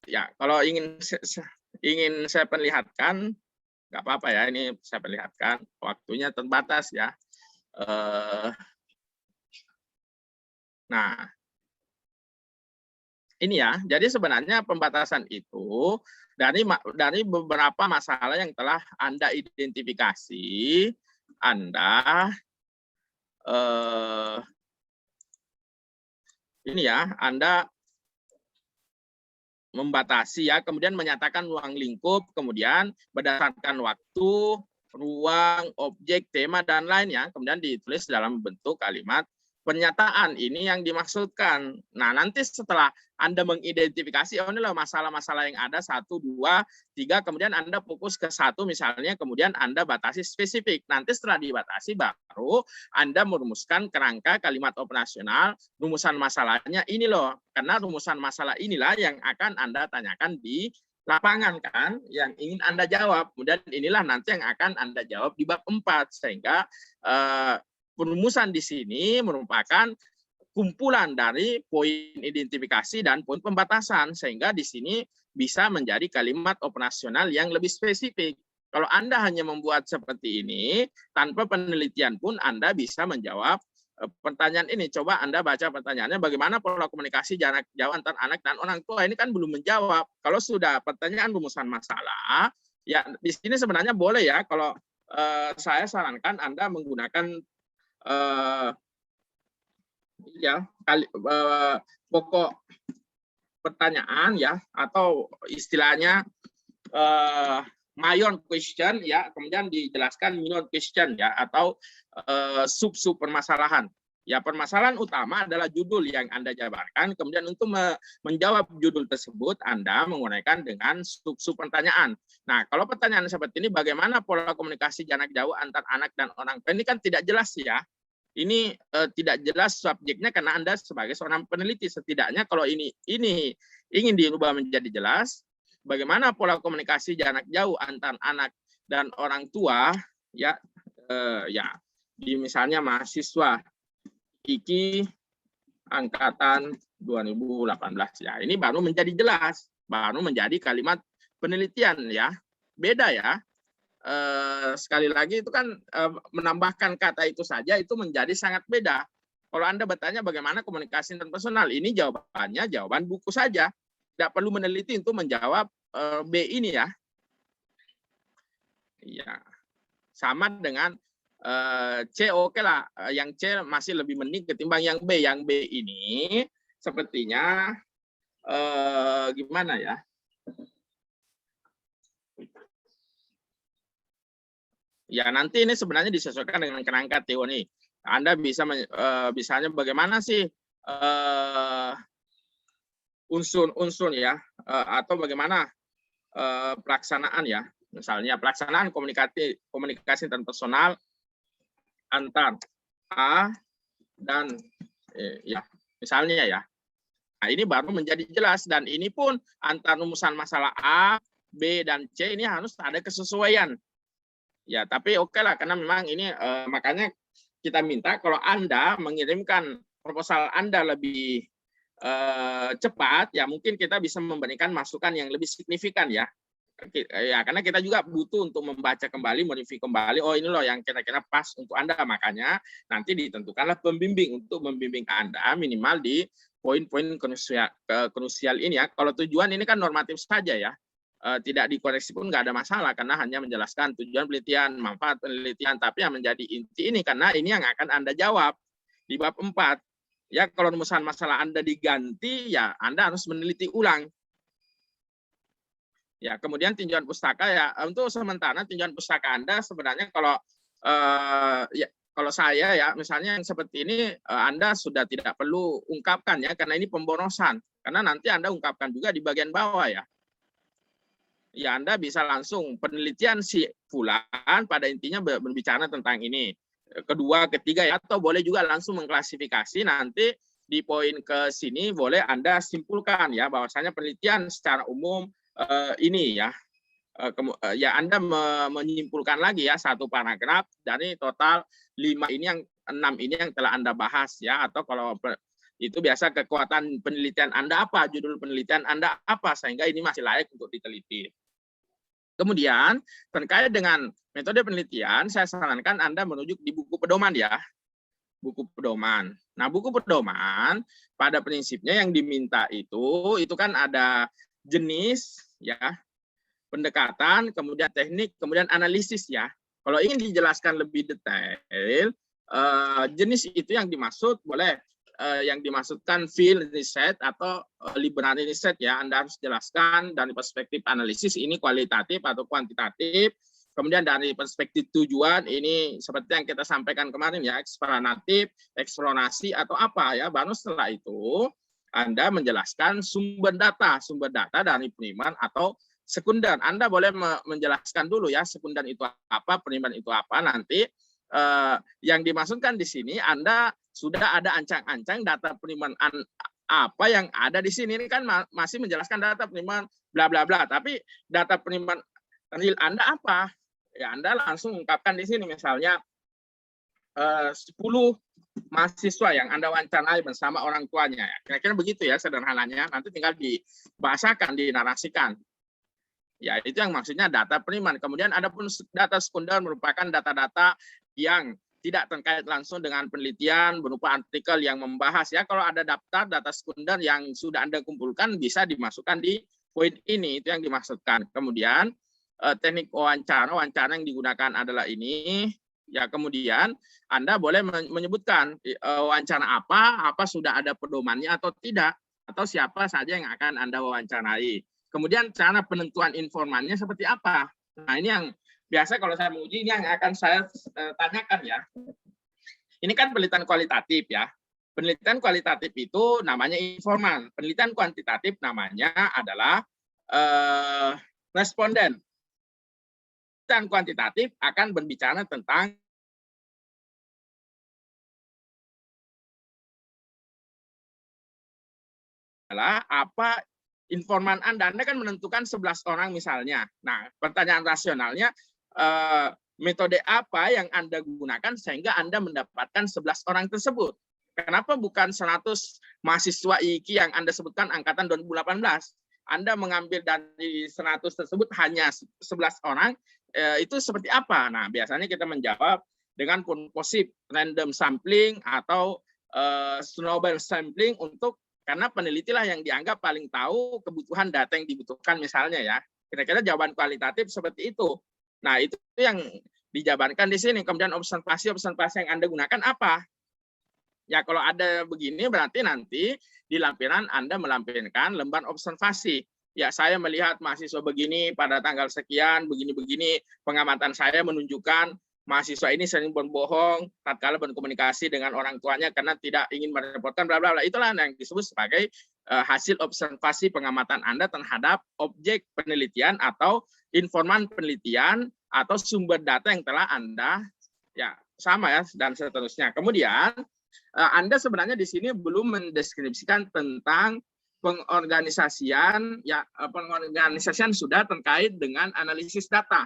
Ya, kalau ingin saya perlihatkan, nggak apa-apa ya. Ini saya perlihatkan. Waktunya terbatas ya. Nah, ini ya, jadi sebenarnya pembatasan itu dari beberapa masalah yang telah Anda identifikasi, Anda ini ya, Anda membatasi ya, kemudian menyatakan ruang lingkup, kemudian berdasarkan waktu, ruang, objek, tema, dan lainnya, kemudian ditulis dalam bentuk kalimat pernyataan. Ini yang dimaksudkan. Nah, nanti setelah Anda mengidentifikasi, oh inilah masalah-masalah yang ada, 1, 2, 3, kemudian Anda fokus ke 1 misalnya, kemudian Anda batasi spesifik. Nanti setelah dibatasi, baru Anda merumuskan kerangka kalimat operasional, rumusan masalahnya ini loh. Karena rumusan masalah inilah yang akan Anda tanyakan di lapangan kan, yang ingin Anda jawab. Kemudian inilah nanti yang akan Anda jawab di bab 4, sehingga perumusan di sini merupakan kumpulan dari poin identifikasi dan poin pembatasan, sehingga di sini bisa menjadi kalimat operasional yang lebih spesifik. Kalau Anda hanya membuat seperti ini, tanpa penelitian pun Anda bisa menjawab pertanyaan ini. Coba Anda baca pertanyaannya, bagaimana pola komunikasi jarak jauh antar anak dan orang tua. Ini kan belum menjawab. Kalau sudah pertanyaan rumusan masalah, ya di sini sebenarnya boleh ya, kalau saya sarankan Anda menggunakan pokok pertanyaan ya, atau istilahnya main question ya, kemudian dijelaskan minor question ya, atau sub permasalahan. Ya, permasalahan utama adalah judul yang Anda jabarkan, kemudian untuk menjawab judul tersebut Anda menggunakan dengan sub pertanyaan. Nah, kalau pertanyaan seperti ini, bagaimana pola komunikasi jarak jauh antar anak dan orang tua, ini kan tidak jelas ya. Ini tidak jelas subjeknya karena Anda sebagai seorang peneliti. Setidaknya kalau ini ingin dirubah menjadi jelas, bagaimana pola komunikasi jarak jauh antar anak dan orang tua ya, ya di misalnya mahasiswa IKI angkatan 2018 ya. Ini baru menjadi jelas, baru menjadi kalimat penelitian ya. Beda ya. Sekali lagi itu kan menambahkan kata itu saja itu menjadi sangat beda. Kalau Anda bertanya bagaimana komunikasi interpersonal, ini jawabannya jawaban buku saja. Tidak perlu meneliti untuk menjawab B ini ya. Iya. Sama dengan C, oke lah. Yang C masih lebih mending ketimbang yang B. Yang B ini sepertinya gimana ya? Ya, nanti ini sebenarnya disesuaikan dengan kerangka teori. Anda bisa misalnya bagaimana sih unsur-unsur ya, atau bagaimana pelaksanaan ya. Misalnya pelaksanaan komunikasi interpersonal antar A dan ya, misalnya ya. Nah, ini baru menjadi jelas, dan ini pun antar rumusan masalah A, B, dan C ini harus ada kesesuaian. Ya, tapi oke lah, karena memang ini makanya kita minta kalau Anda mengirimkan proposal Anda lebih cepat, ya mungkin kita bisa memberikan masukan yang lebih signifikan ya. Ya, karena kita juga butuh untuk membaca kembali, mereview kembali, oh ini loh yang kira-kira pas untuk Anda, makanya nanti ditentukanlah pembimbing untuk membimbing Anda minimal di poin-poin krusial ini ya. Kalau tujuan ini kan normatif saja ya. Tidak dikoreksi pun nggak ada masalah, karena hanya menjelaskan tujuan penelitian, manfaat penelitian, tapi yang menjadi inti ini karena ini yang akan Anda jawab di bab 4. Ya, kalau rumusan masalah Anda diganti, ya Anda harus meneliti ulang. Ya, kemudian tinjauan pustaka ya, untuk sementara tinjauan pustaka Anda sebenarnya kalau ya kalau saya ya, misalnya yang seperti ini Anda sudah tidak perlu ungkapkan ya, karena ini pemborosan. Karena nanti Anda ungkapkan juga di bagian bawah ya. Ya Anda bisa langsung penelitian si fulan pada intinya berbicara tentang ini. Kedua, ketiga ya, atau boleh juga langsung mengklasifikasi nanti di poin ke sini boleh Anda simpulkan ya bahwasanya penelitian secara umum ini ya. Ya Anda menyimpulkan lagi ya satu paragraf dari total 5 ini yang 6 ini yang telah Anda bahas ya, atau kalau itu biasa kekuatan penelitian Anda apa, judul penelitian Anda apa, sehingga ini masih layak untuk diteliti. Kemudian terkait dengan metode penelitian, saya sarankan Anda merujuk di buku pedoman ya, buku pedoman. Nah, buku pedoman pada prinsipnya yang diminta itu kan ada jenis ya, pendekatan, kemudian teknik, kemudian analisis ya. Kalau ingin dijelaskan lebih detail, jenis itu yang dimaksud boleh yang dimaksudkan field research atau liberal research ya. Anda harus jelaskan dari perspektif analisis ini kualitatif atau kuantitatif. Kemudian dari perspektif tujuan ini seperti yang kita sampaikan kemarin ya, eksplanatif, eksplorasi atau apa ya. Baru setelah itu Anda menjelaskan sumber data dari penerimaan atau sekunder. Anda boleh menjelaskan dulu ya sekunder itu apa, penerimaan itu apa. Nanti yang dimaksudkan di sini Anda sudah ada ancang-ancang data penerimaan apa yang ada di sini. Ini kan masih menjelaskan data penerimaan bla bla bla, tapi data penerimaan real Anda apa? Ya Anda langsung ungkapkan di sini misalnya 10 mahasiswa yang Anda wawancarai bersama orang tuanya. Kira-kira begitu ya sederhananya. Nanti tinggal dibahasakan, dinarasikan. Ya, itu yang maksudnya data penerimaan. Kemudian ada pun data sekunder merupakan data-data yang tidak terkait langsung dengan penelitian berupa artikel yang membahas ya. Kalau ada daftar data sekunder yang sudah Anda kumpulkan bisa dimasukkan di poin ini, itu yang dimaksudkan. Kemudian teknik wawancara yang digunakan adalah ini. Ya, kemudian Anda boleh menyebutkan wawancara apa sudah ada pedomannya atau tidak, atau siapa saja yang akan Anda wawancarai. Kemudian cara penentuan informannya seperti apa. Nah, ini yang biasa kalau saya menguji, ini yang akan saya tanyakan ya. Ini kan penelitian kualitatif ya. Penelitian kualitatif itu namanya informan. Penelitian kuantitatif namanya adalah responden. Dan kuantitatif akan berbicara tentang adalah apa informan Anda kan menentukan 11 orang misalnya. Nah, pertanyaan rasionalnya metode apa yang Anda gunakan sehingga Anda mendapatkan 11 orang tersebut? Kenapa bukan 100 mahasiswa IIKI yang Anda sebutkan angkatan 2018? Anda mengambil dari 100 tersebut hanya 11 orang, itu seperti apa? Nah, biasanya kita menjawab dengan composite random sampling atau snowball sampling karena penelitilah yang dianggap paling tahu kebutuhan data yang dibutuhkan misalnya ya. Kira-kira jawaban kualitatif seperti itu. Nah, itu yang dijabarkan di sini. Kemudian observasi yang Anda gunakan apa? Ya, kalau ada begini berarti nanti di lampiran Anda melampirkan lembar observasi. Ya, saya melihat mahasiswa begini pada tanggal sekian, begini-begini, pengamatan saya menunjukkan mahasiswa ini sering berbohong tatkala berkomunikasi dengan orang tuanya karena tidak ingin merepotkan bla bla bla. Itulah yang disebut sebagai hasil observasi pengamatan Anda terhadap objek penelitian atau informan penelitian atau sumber data yang telah Anda ya sama ya dan seterusnya. Kemudian Anda sebenarnya di sini belum mendeskripsikan tentang pengorganisasian ya, pengorganisasian sudah terkait dengan analisis data.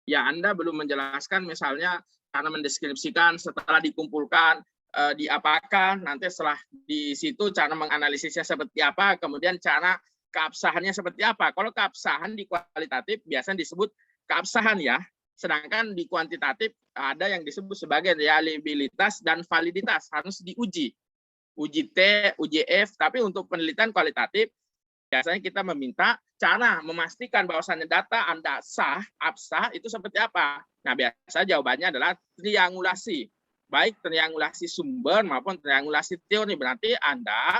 Ya, Anda belum menjelaskan misalnya karena mendeskripsikan setelah dikumpulkan diapakan, nanti setelah di situ cara menganalisisnya seperti apa, kemudian cara keabsahannya seperti apa. Kalau keabsahan di kualitatif biasanya disebut keabsahan ya, sedangkan di kuantitatif ada yang disebut sebagai reliabilitas dan validitas, harus diuji. Uji T, uji F, tapi untuk penelitian kualitatif biasanya kita meminta cara memastikan bahwasannya data Anda sah, absah itu seperti apa. Nah, biasa jawabannya adalah triangulasi. Baik triangulasi sumber maupun triangulasi teori. Berarti Anda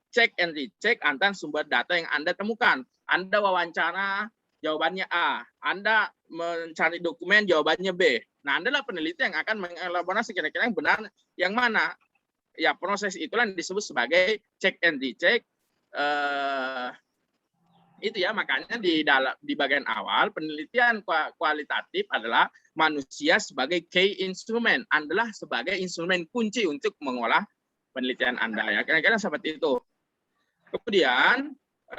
cek and recheck antara sumber data yang Anda temukan. Anda wawancara, jawabannya A. Anda mencari dokumen, jawabannya B. Nah, Anda adalah peneliti yang akan mengelaborasi kira-kira yang benar yang mana. Ya, proses itulah yang disebut sebagai check and recheck. Itu ya, makanya di bagian awal penelitian kualitatif adalah manusia sebagai key instrument, adalah sebagai instrumen kunci untuk mengolah penelitian Anda ya. Kira-kira seperti itu. Kemudian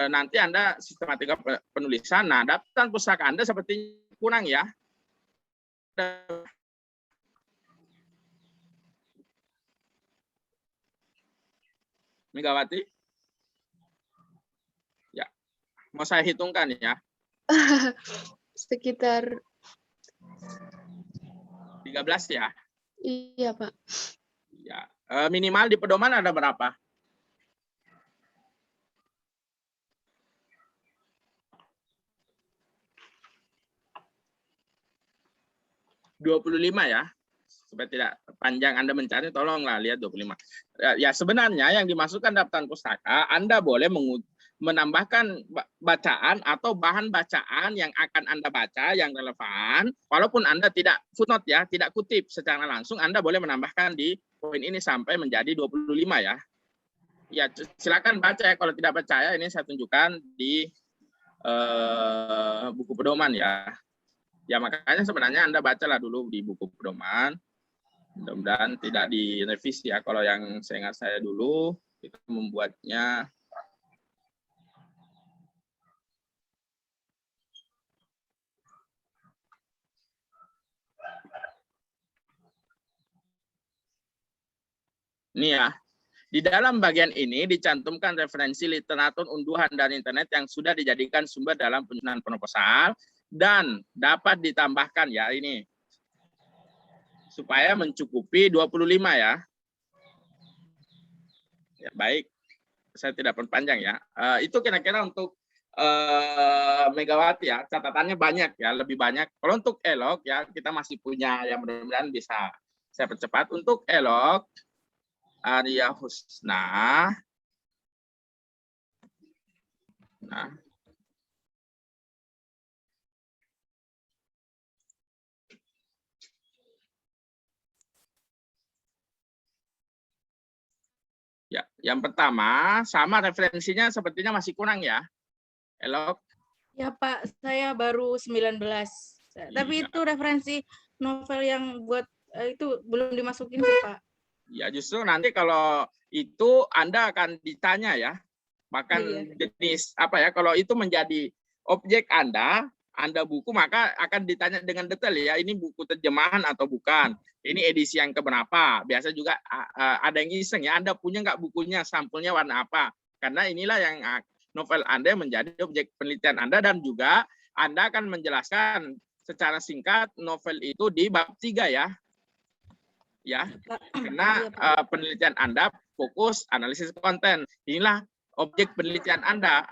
nanti Anda sistematika penulisan. Nah, daftar pustaka Anda seperti kurang ya. Megawati? Ya, mau saya hitungkan ya. Sekitar 13 ya. iya, Pak. Ya, minimal di pedoman ada berapa? 25 ya. Supaya tidak panjang Anda mencari, tolonglah lihat 25. Ya, sebenarnya yang dimasukkan daftar pustaka, Anda boleh menambahkan bacaan atau bahan bacaan yang akan Anda baca yang relevan, walaupun Anda tidak footnote ya, tidak kutip secara langsung, Anda boleh menambahkan di poin ini sampai menjadi 25 ya. Ya, silakan baca ya, kalau tidak percaya ini saya tunjukkan di buku pedoman ya. Ya, makanya sebenarnya Anda bacalah dulu di buku pedoman. Mudah-mudahan tidak direvisi ya. Kalau yang saya ingat saya dulu, itu membuatnya ini ya. Di dalam bagian ini dicantumkan referensi literatur unduhan dari internet yang sudah dijadikan sumber dalam penyusunan proposal dan dapat ditambahkan ya ini supaya mencukupi 25 ya. Ya baik, saya tidak perpanjang ya. Itu kira-kira untuk Megawati ya. Catatannya banyak ya, lebih banyak. Kalau untuk elok ya kita masih punya yang mudah-mudahan bisa saya percepat. Untuk elok Arya Husna. Nah, ya, yang pertama sama referensinya sepertinya masih kurang ya. Elok. Ya Pak, saya baru 19. Tapi Iya. itu referensi novel yang buat itu belum dimasukin sih Pak. Ya justru nanti kalau itu Anda akan ditanya ya. Bahkan jenis apa ya, kalau itu menjadi objek Anda buku, maka akan ditanya dengan detail ya, ini buku terjemahan atau bukan, ini edisi yang keberapa. Biasa juga ada yang iseng ya, Anda punya nggak bukunya, sampulnya warna apa, karena inilah yang novel Anda menjadi objek penelitian Anda, dan juga Anda akan menjelaskan secara singkat novel itu di bab 3 ya. Ya, karena penelitian Anda fokus analisis konten. Inilah objek penelitian Anda,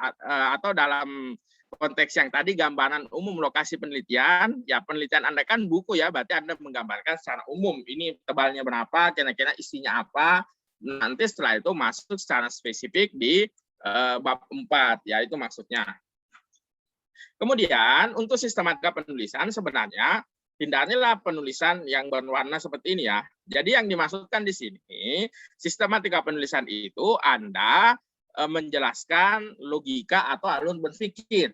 atau dalam konteks yang tadi gambaran umum lokasi penelitian, ya penelitian Anda kan buku ya, berarti Anda menggambarkan secara umum, ini tebalnya berapa, kira-kira isinya apa, nanti setelah itu masuk secara spesifik di bab 4, ya itu maksudnya. Kemudian untuk sistematika penulisan sebenarnya, hindarilah penulisan yang berwarna seperti ini ya. Jadi yang dimaksudkan di sini, sistematika penulisan itu Anda menjelaskan logika atau alur berpikir.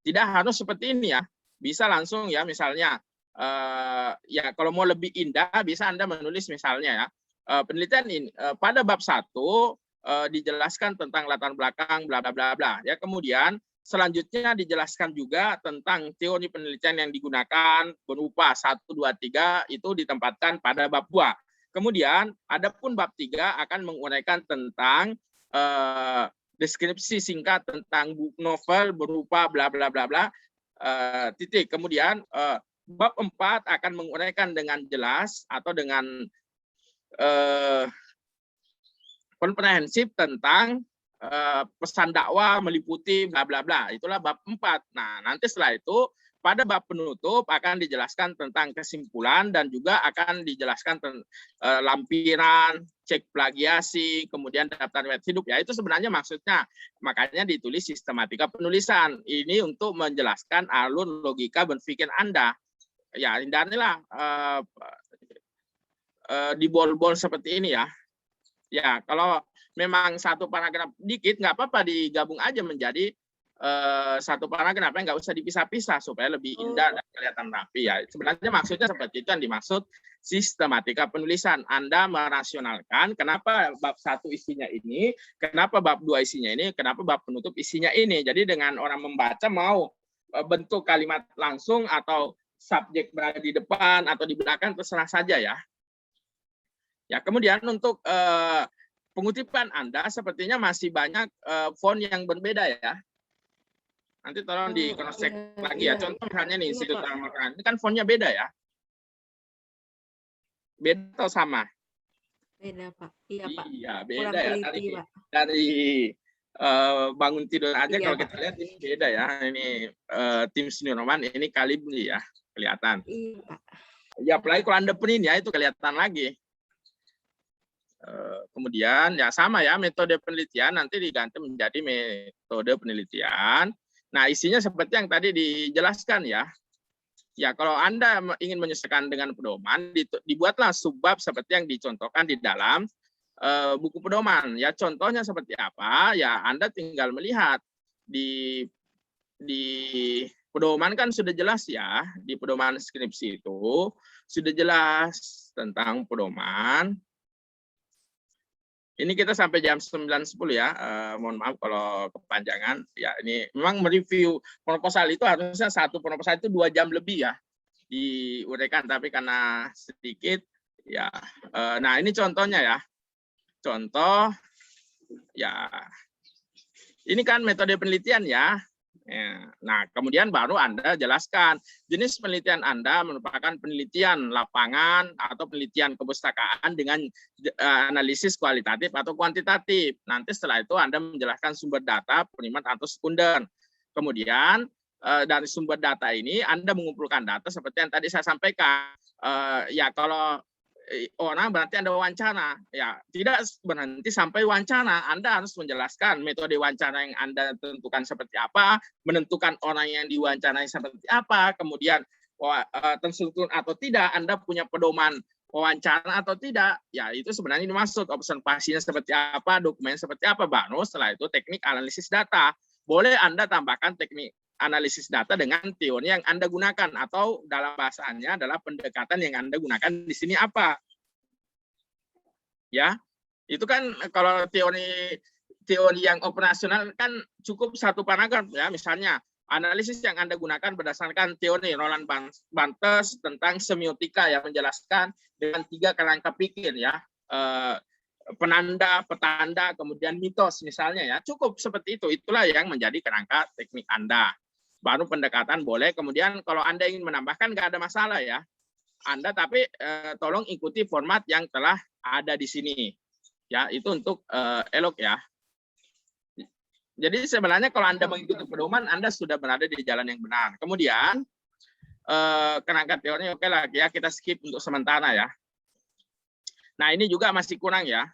Tidak harus seperti ini ya. Bisa langsung ya, misalnya ya kalau mau lebih indah bisa Anda menulis misalnya ya. Penelitian ini pada bab 1 dijelaskan tentang latar belakang bla bla bla bla ya. Kemudian selanjutnya dijelaskan juga tentang teori penelitian yang digunakan berupa 1, 2, 3 itu ditempatkan pada bab 2. Kemudian adapun bab 3 akan menguraikan tentang deskripsi singkat tentang buku novel berupa bla bla bla bla titik. Kemudian bab 4 akan menguraikan dengan jelas atau dengan komprehensif tentang pesan dakwah meliputi bla bla bla. Itulah bab 4. Nah, nanti setelah itu pada bab penutup akan dijelaskan tentang kesimpulan dan juga akan dijelaskan lampiran, cek plagiasi, kemudian daftar riwayat hidup. Ya itu sebenarnya maksudnya. Makanya ditulis sistematika penulisan. Ini untuk menjelaskan alur logika berpikir Anda. ya hindarilah di bol-bol seperti ini ya. Ya, kalau memang satu paragraf dikit nggak apa-apa digabung aja menjadi satu paragraf, nggak usah dipisah-pisah supaya lebih indah dan kelihatan rapi ya. Sebenarnya maksudnya seperti itu yang dimaksud sistematika penulisan. Anda merasionalkan kenapa bab 1 isinya ini, kenapa bab 2 isinya ini, kenapa bab penutup isinya ini. Jadi dengan orang membaca mau bentuk kalimat langsung atau subjek berada di depan atau di belakang terserah saja ya. Ya, kemudian untuk pengutipan Anda sepertinya masih banyak font yang berbeda ya. Nanti tolong di cross check lagi ya. Contoh misalnya nih Institut Al-Quran. Ini kan fontnya beda ya. Beda atau sama? Beda, Pak. Iya, Pak. Iya, Kurang beda ya. teliti, Pak. Dari bangun tidur aja Iya, kalau Pak. kita lihat ini beda ya. Ini tim Sininoman, ini Kalibri ya, kelihatan. Iya, Pak. Ya, apalagi kalau Anda print ya itu kelihatan lagi. Kemudian ya sama ya, metode penelitian nanti diganti menjadi metode penelitian. Nah, isinya seperti yang tadi dijelaskan ya. Ya, kalau Anda ingin menyesuaikan dengan pedoman, dibuatlah subbab seperti yang dicontohkan di dalam buku pedoman. Ya, contohnya seperti apa? Ya, Anda tinggal melihat di pedoman kan sudah jelas ya. Di pedoman skripsi itu sudah jelas tentang pedoman. Ini kita sampai jam 9.10 ya, mohon maaf kalau kepanjangan. Ya, ini memang mereview proposal itu harusnya satu proposal itu 2 jam lebih ya diuraikan, tapi karena sedikit ya. Nah, ini contohnya ya. Contoh ya. Ini kan metode penelitian ya. Nah, kemudian baru Anda jelaskan jenis penelitian Anda merupakan penelitian lapangan atau penelitian kepustakaan dengan analisis kualitatif atau kuantitatif. Nanti setelah itu Anda menjelaskan sumber data, primer atau sekunder. Kemudian dari sumber data ini Anda mengumpulkan data seperti yang tadi saya sampaikan. Ya, kalau orang berarti Anda wawancara. Ya, tidak berhenti sampai wawancara. Anda harus menjelaskan metode wawancara yang Anda tentukan seperti apa, menentukan orang yang diwawancarai seperti apa, kemudian terstruktur atau tidak, Anda punya pedoman wawancara atau tidak. Ya, itu sebenarnya dimaksud observasinya seperti apa, dokumen seperti apa, baru setelah itu teknik analisis data. Boleh Anda tambahkan teknik analisis data dengan teori yang Anda gunakan, atau dalam bahasanya adalah pendekatan yang Anda gunakan di sini apa. Ya, itu kan kalau teori yang operasional kan cukup satu paragraf ya. Misalnya analisis yang Anda gunakan berdasarkan teori Roland Barthes tentang semiotika yang menjelaskan dengan 3 kerangka pikir ya. Penanda, petanda, kemudian mitos misalnya ya. Cukup seperti itu. Itulah yang menjadi kerangka teknik Anda. Baru pendekatan boleh. Kemudian kalau Anda ingin menambahkan nggak ada masalah ya. Anda tapi tolong ikuti format yang telah ada di sini. Ya, itu untuk elok ya. Jadi sebenarnya kalau Anda mengikuti pedoman, Anda sudah berada di jalan yang benar. Kemudian kerangka teori oke lah ya, kita skip untuk sementara ya. Nah, ini juga masih kurang ya.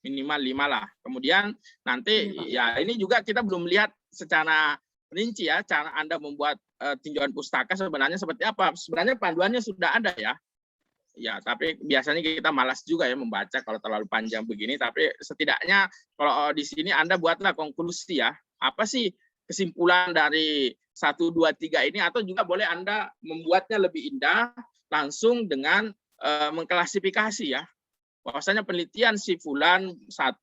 Minimal 5 lah. Kemudian nanti ya ini juga kita belum lihat secara rinci ya cara Anda membuat tinjauan pustaka sebenarnya seperti apa. Sebenarnya panduannya sudah ada ya. Ya, tapi biasanya kita malas juga ya membaca kalau terlalu panjang begini, tapi setidaknya kalau di sini Anda buatlah konklusi ya. Apa sih kesimpulan dari 1 2 3 ini, atau juga boleh Anda membuatnya lebih indah langsung dengan mengklasifikasi ya. Bahwasanya penelitian si fulan 1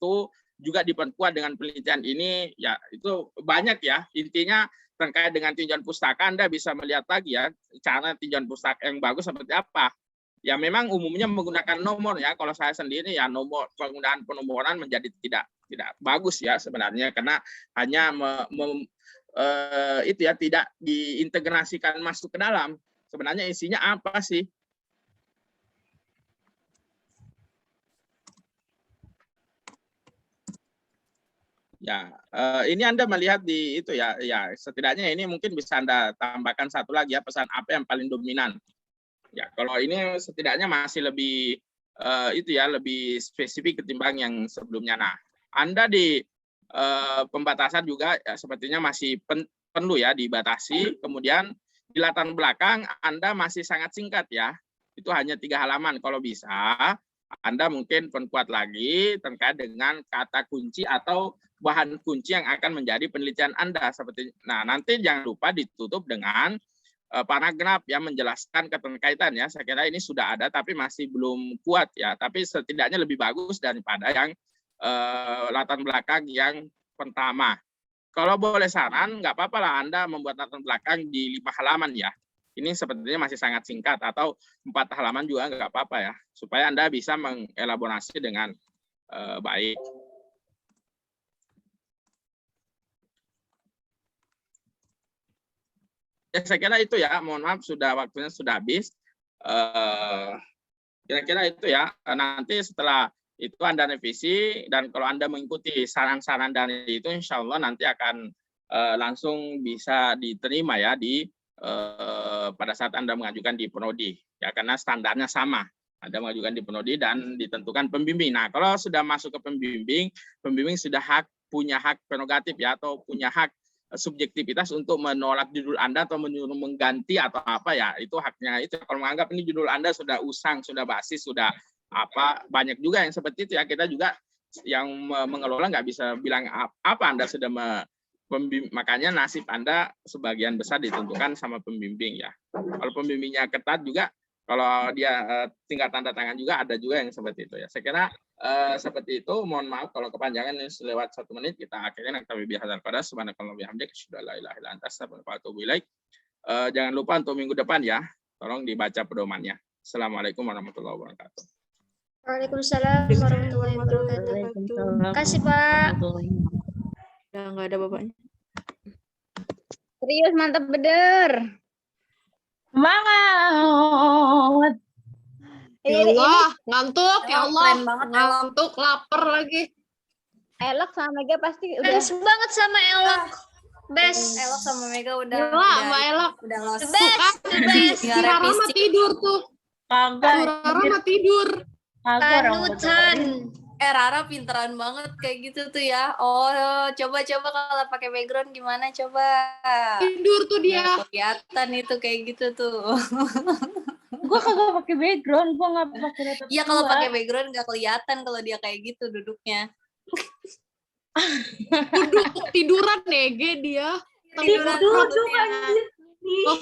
juga diperkuat dengan penelitian ini, ya itu banyak ya. Intinya terkait dengan tinjauan pustaka Anda bisa melihat lagi ya cara tinjauan pustaka yang bagus seperti apa. Ya memang umumnya menggunakan nomor ya. Kalau saya sendiri ya nomor, penggunaan penomoran menjadi tidak bagus ya sebenarnya, karena hanya itu ya tidak diintegrasikan masuk ke dalam. Sebenarnya isinya apa sih? Ya, ini Anda melihat di itu ya, ya setidaknya ini mungkin bisa Anda tambahkan satu lagi ya, pesan apa yang paling dominan. Ya, kalau ini setidaknya masih lebih itu ya, lebih spesifik ketimbang yang sebelumnya. Nah, Anda di pembatasan juga ya, sepertinya masih perlu ya dibatasi. Kemudian di latar belakang Anda masih sangat singkat ya. Itu hanya 3 halaman. Kalau bisa, Anda mungkin perkuat lagi terkait dengan kata kunci atau bahan kunci yang akan menjadi penelitian Anda. Nah, nanti jangan lupa ditutup dengan paragraf yang menjelaskan keterkaitan ya. Saya kira ini sudah ada tapi masih belum kuat ya. Tapi setidaknya lebih bagus daripada yang latar belakang yang pertama. Kalau boleh saran, nggak apa-apa lah Anda membuat latar belakang di 5 halaman ya. Ini sepertinya masih sangat singkat, atau 4 halaman juga nggak apa-apa ya, supaya Anda bisa mengelaborasi dengan baik. Ya, saya kira itu ya, mohon maaf waktunya sudah habis. Kira-kira itu ya, nanti setelah itu Anda revisi, dan kalau Anda mengikuti saran-saran dari itu, insya Allah nanti akan langsung bisa diterima ya pada saat Anda mengajukan di Prodi ya, karena standarnya sama. Anda mengajukan di Prodi dan ditentukan pembimbing. Nah, kalau sudah masuk ke pembimbing sudah punya hak prerogatif ya, atau punya hak subjektivitas untuk menolak judul Anda atau menyuruh mengganti atau apa ya, itu haknya itu. Kalau menganggap ini judul Anda sudah usang, sudah basis, sudah apa, banyak juga yang seperti itu ya. Kita juga yang mengelola nggak bisa bilang apa Anda sudah makanya nasib Anda sebagian besar ditentukan sama pembimbing ya. Kalau pembimbingnya ketat juga, kalau dia tinggal tanda tangan juga, ada juga yang seperti itu ya. Saya kira seperti itu. Mohon maaf kalau kepanjangan, ini lewat 1 menit. Kita akhirnya kami bihadzal qadar. Subhanakallah bihamdik, asyhadu an la ilaha illa anta, astaghfiruka wa atubu ilaik. Jangan lupa untuk minggu depan ya, tolong dibaca pedomannya. Assalamualaikum warahmatullahi wabarakatuh. Waalaikumsalam warahmatullahi wabarakatuh. Terima kasih, Pak. Udah nggak ada bapaknya. Serius, mantap bener. Semangat. Ya Allah, ngantuk, ya Allah. Keren banget, Ngantuk, lapar lagi. Elok sama Mega pasti udah Thanks banget sama Elok. Best. Elok sama Mega udah Gila, Mbak Elok. udah lost. The best, the best. Nggak Rara revisi. mah tidur tuh. Kagak. Rara mah tidur. Kagak orang Panutan. Rara pinteran banget kayak gitu tuh ya. Oh, coba-coba kalau pakai background gimana coba. Tidur tuh dia. Nggak kelihatan itu kayak gitu tuh. Gua kagak pakai background, gua nggak pakai laptop. Iya, kalau pakai background nggak kelihatan kalau dia kayak gitu duduknya. Tiduran nege dia. Tiduran Tengkurap. duduk anjir. Oh,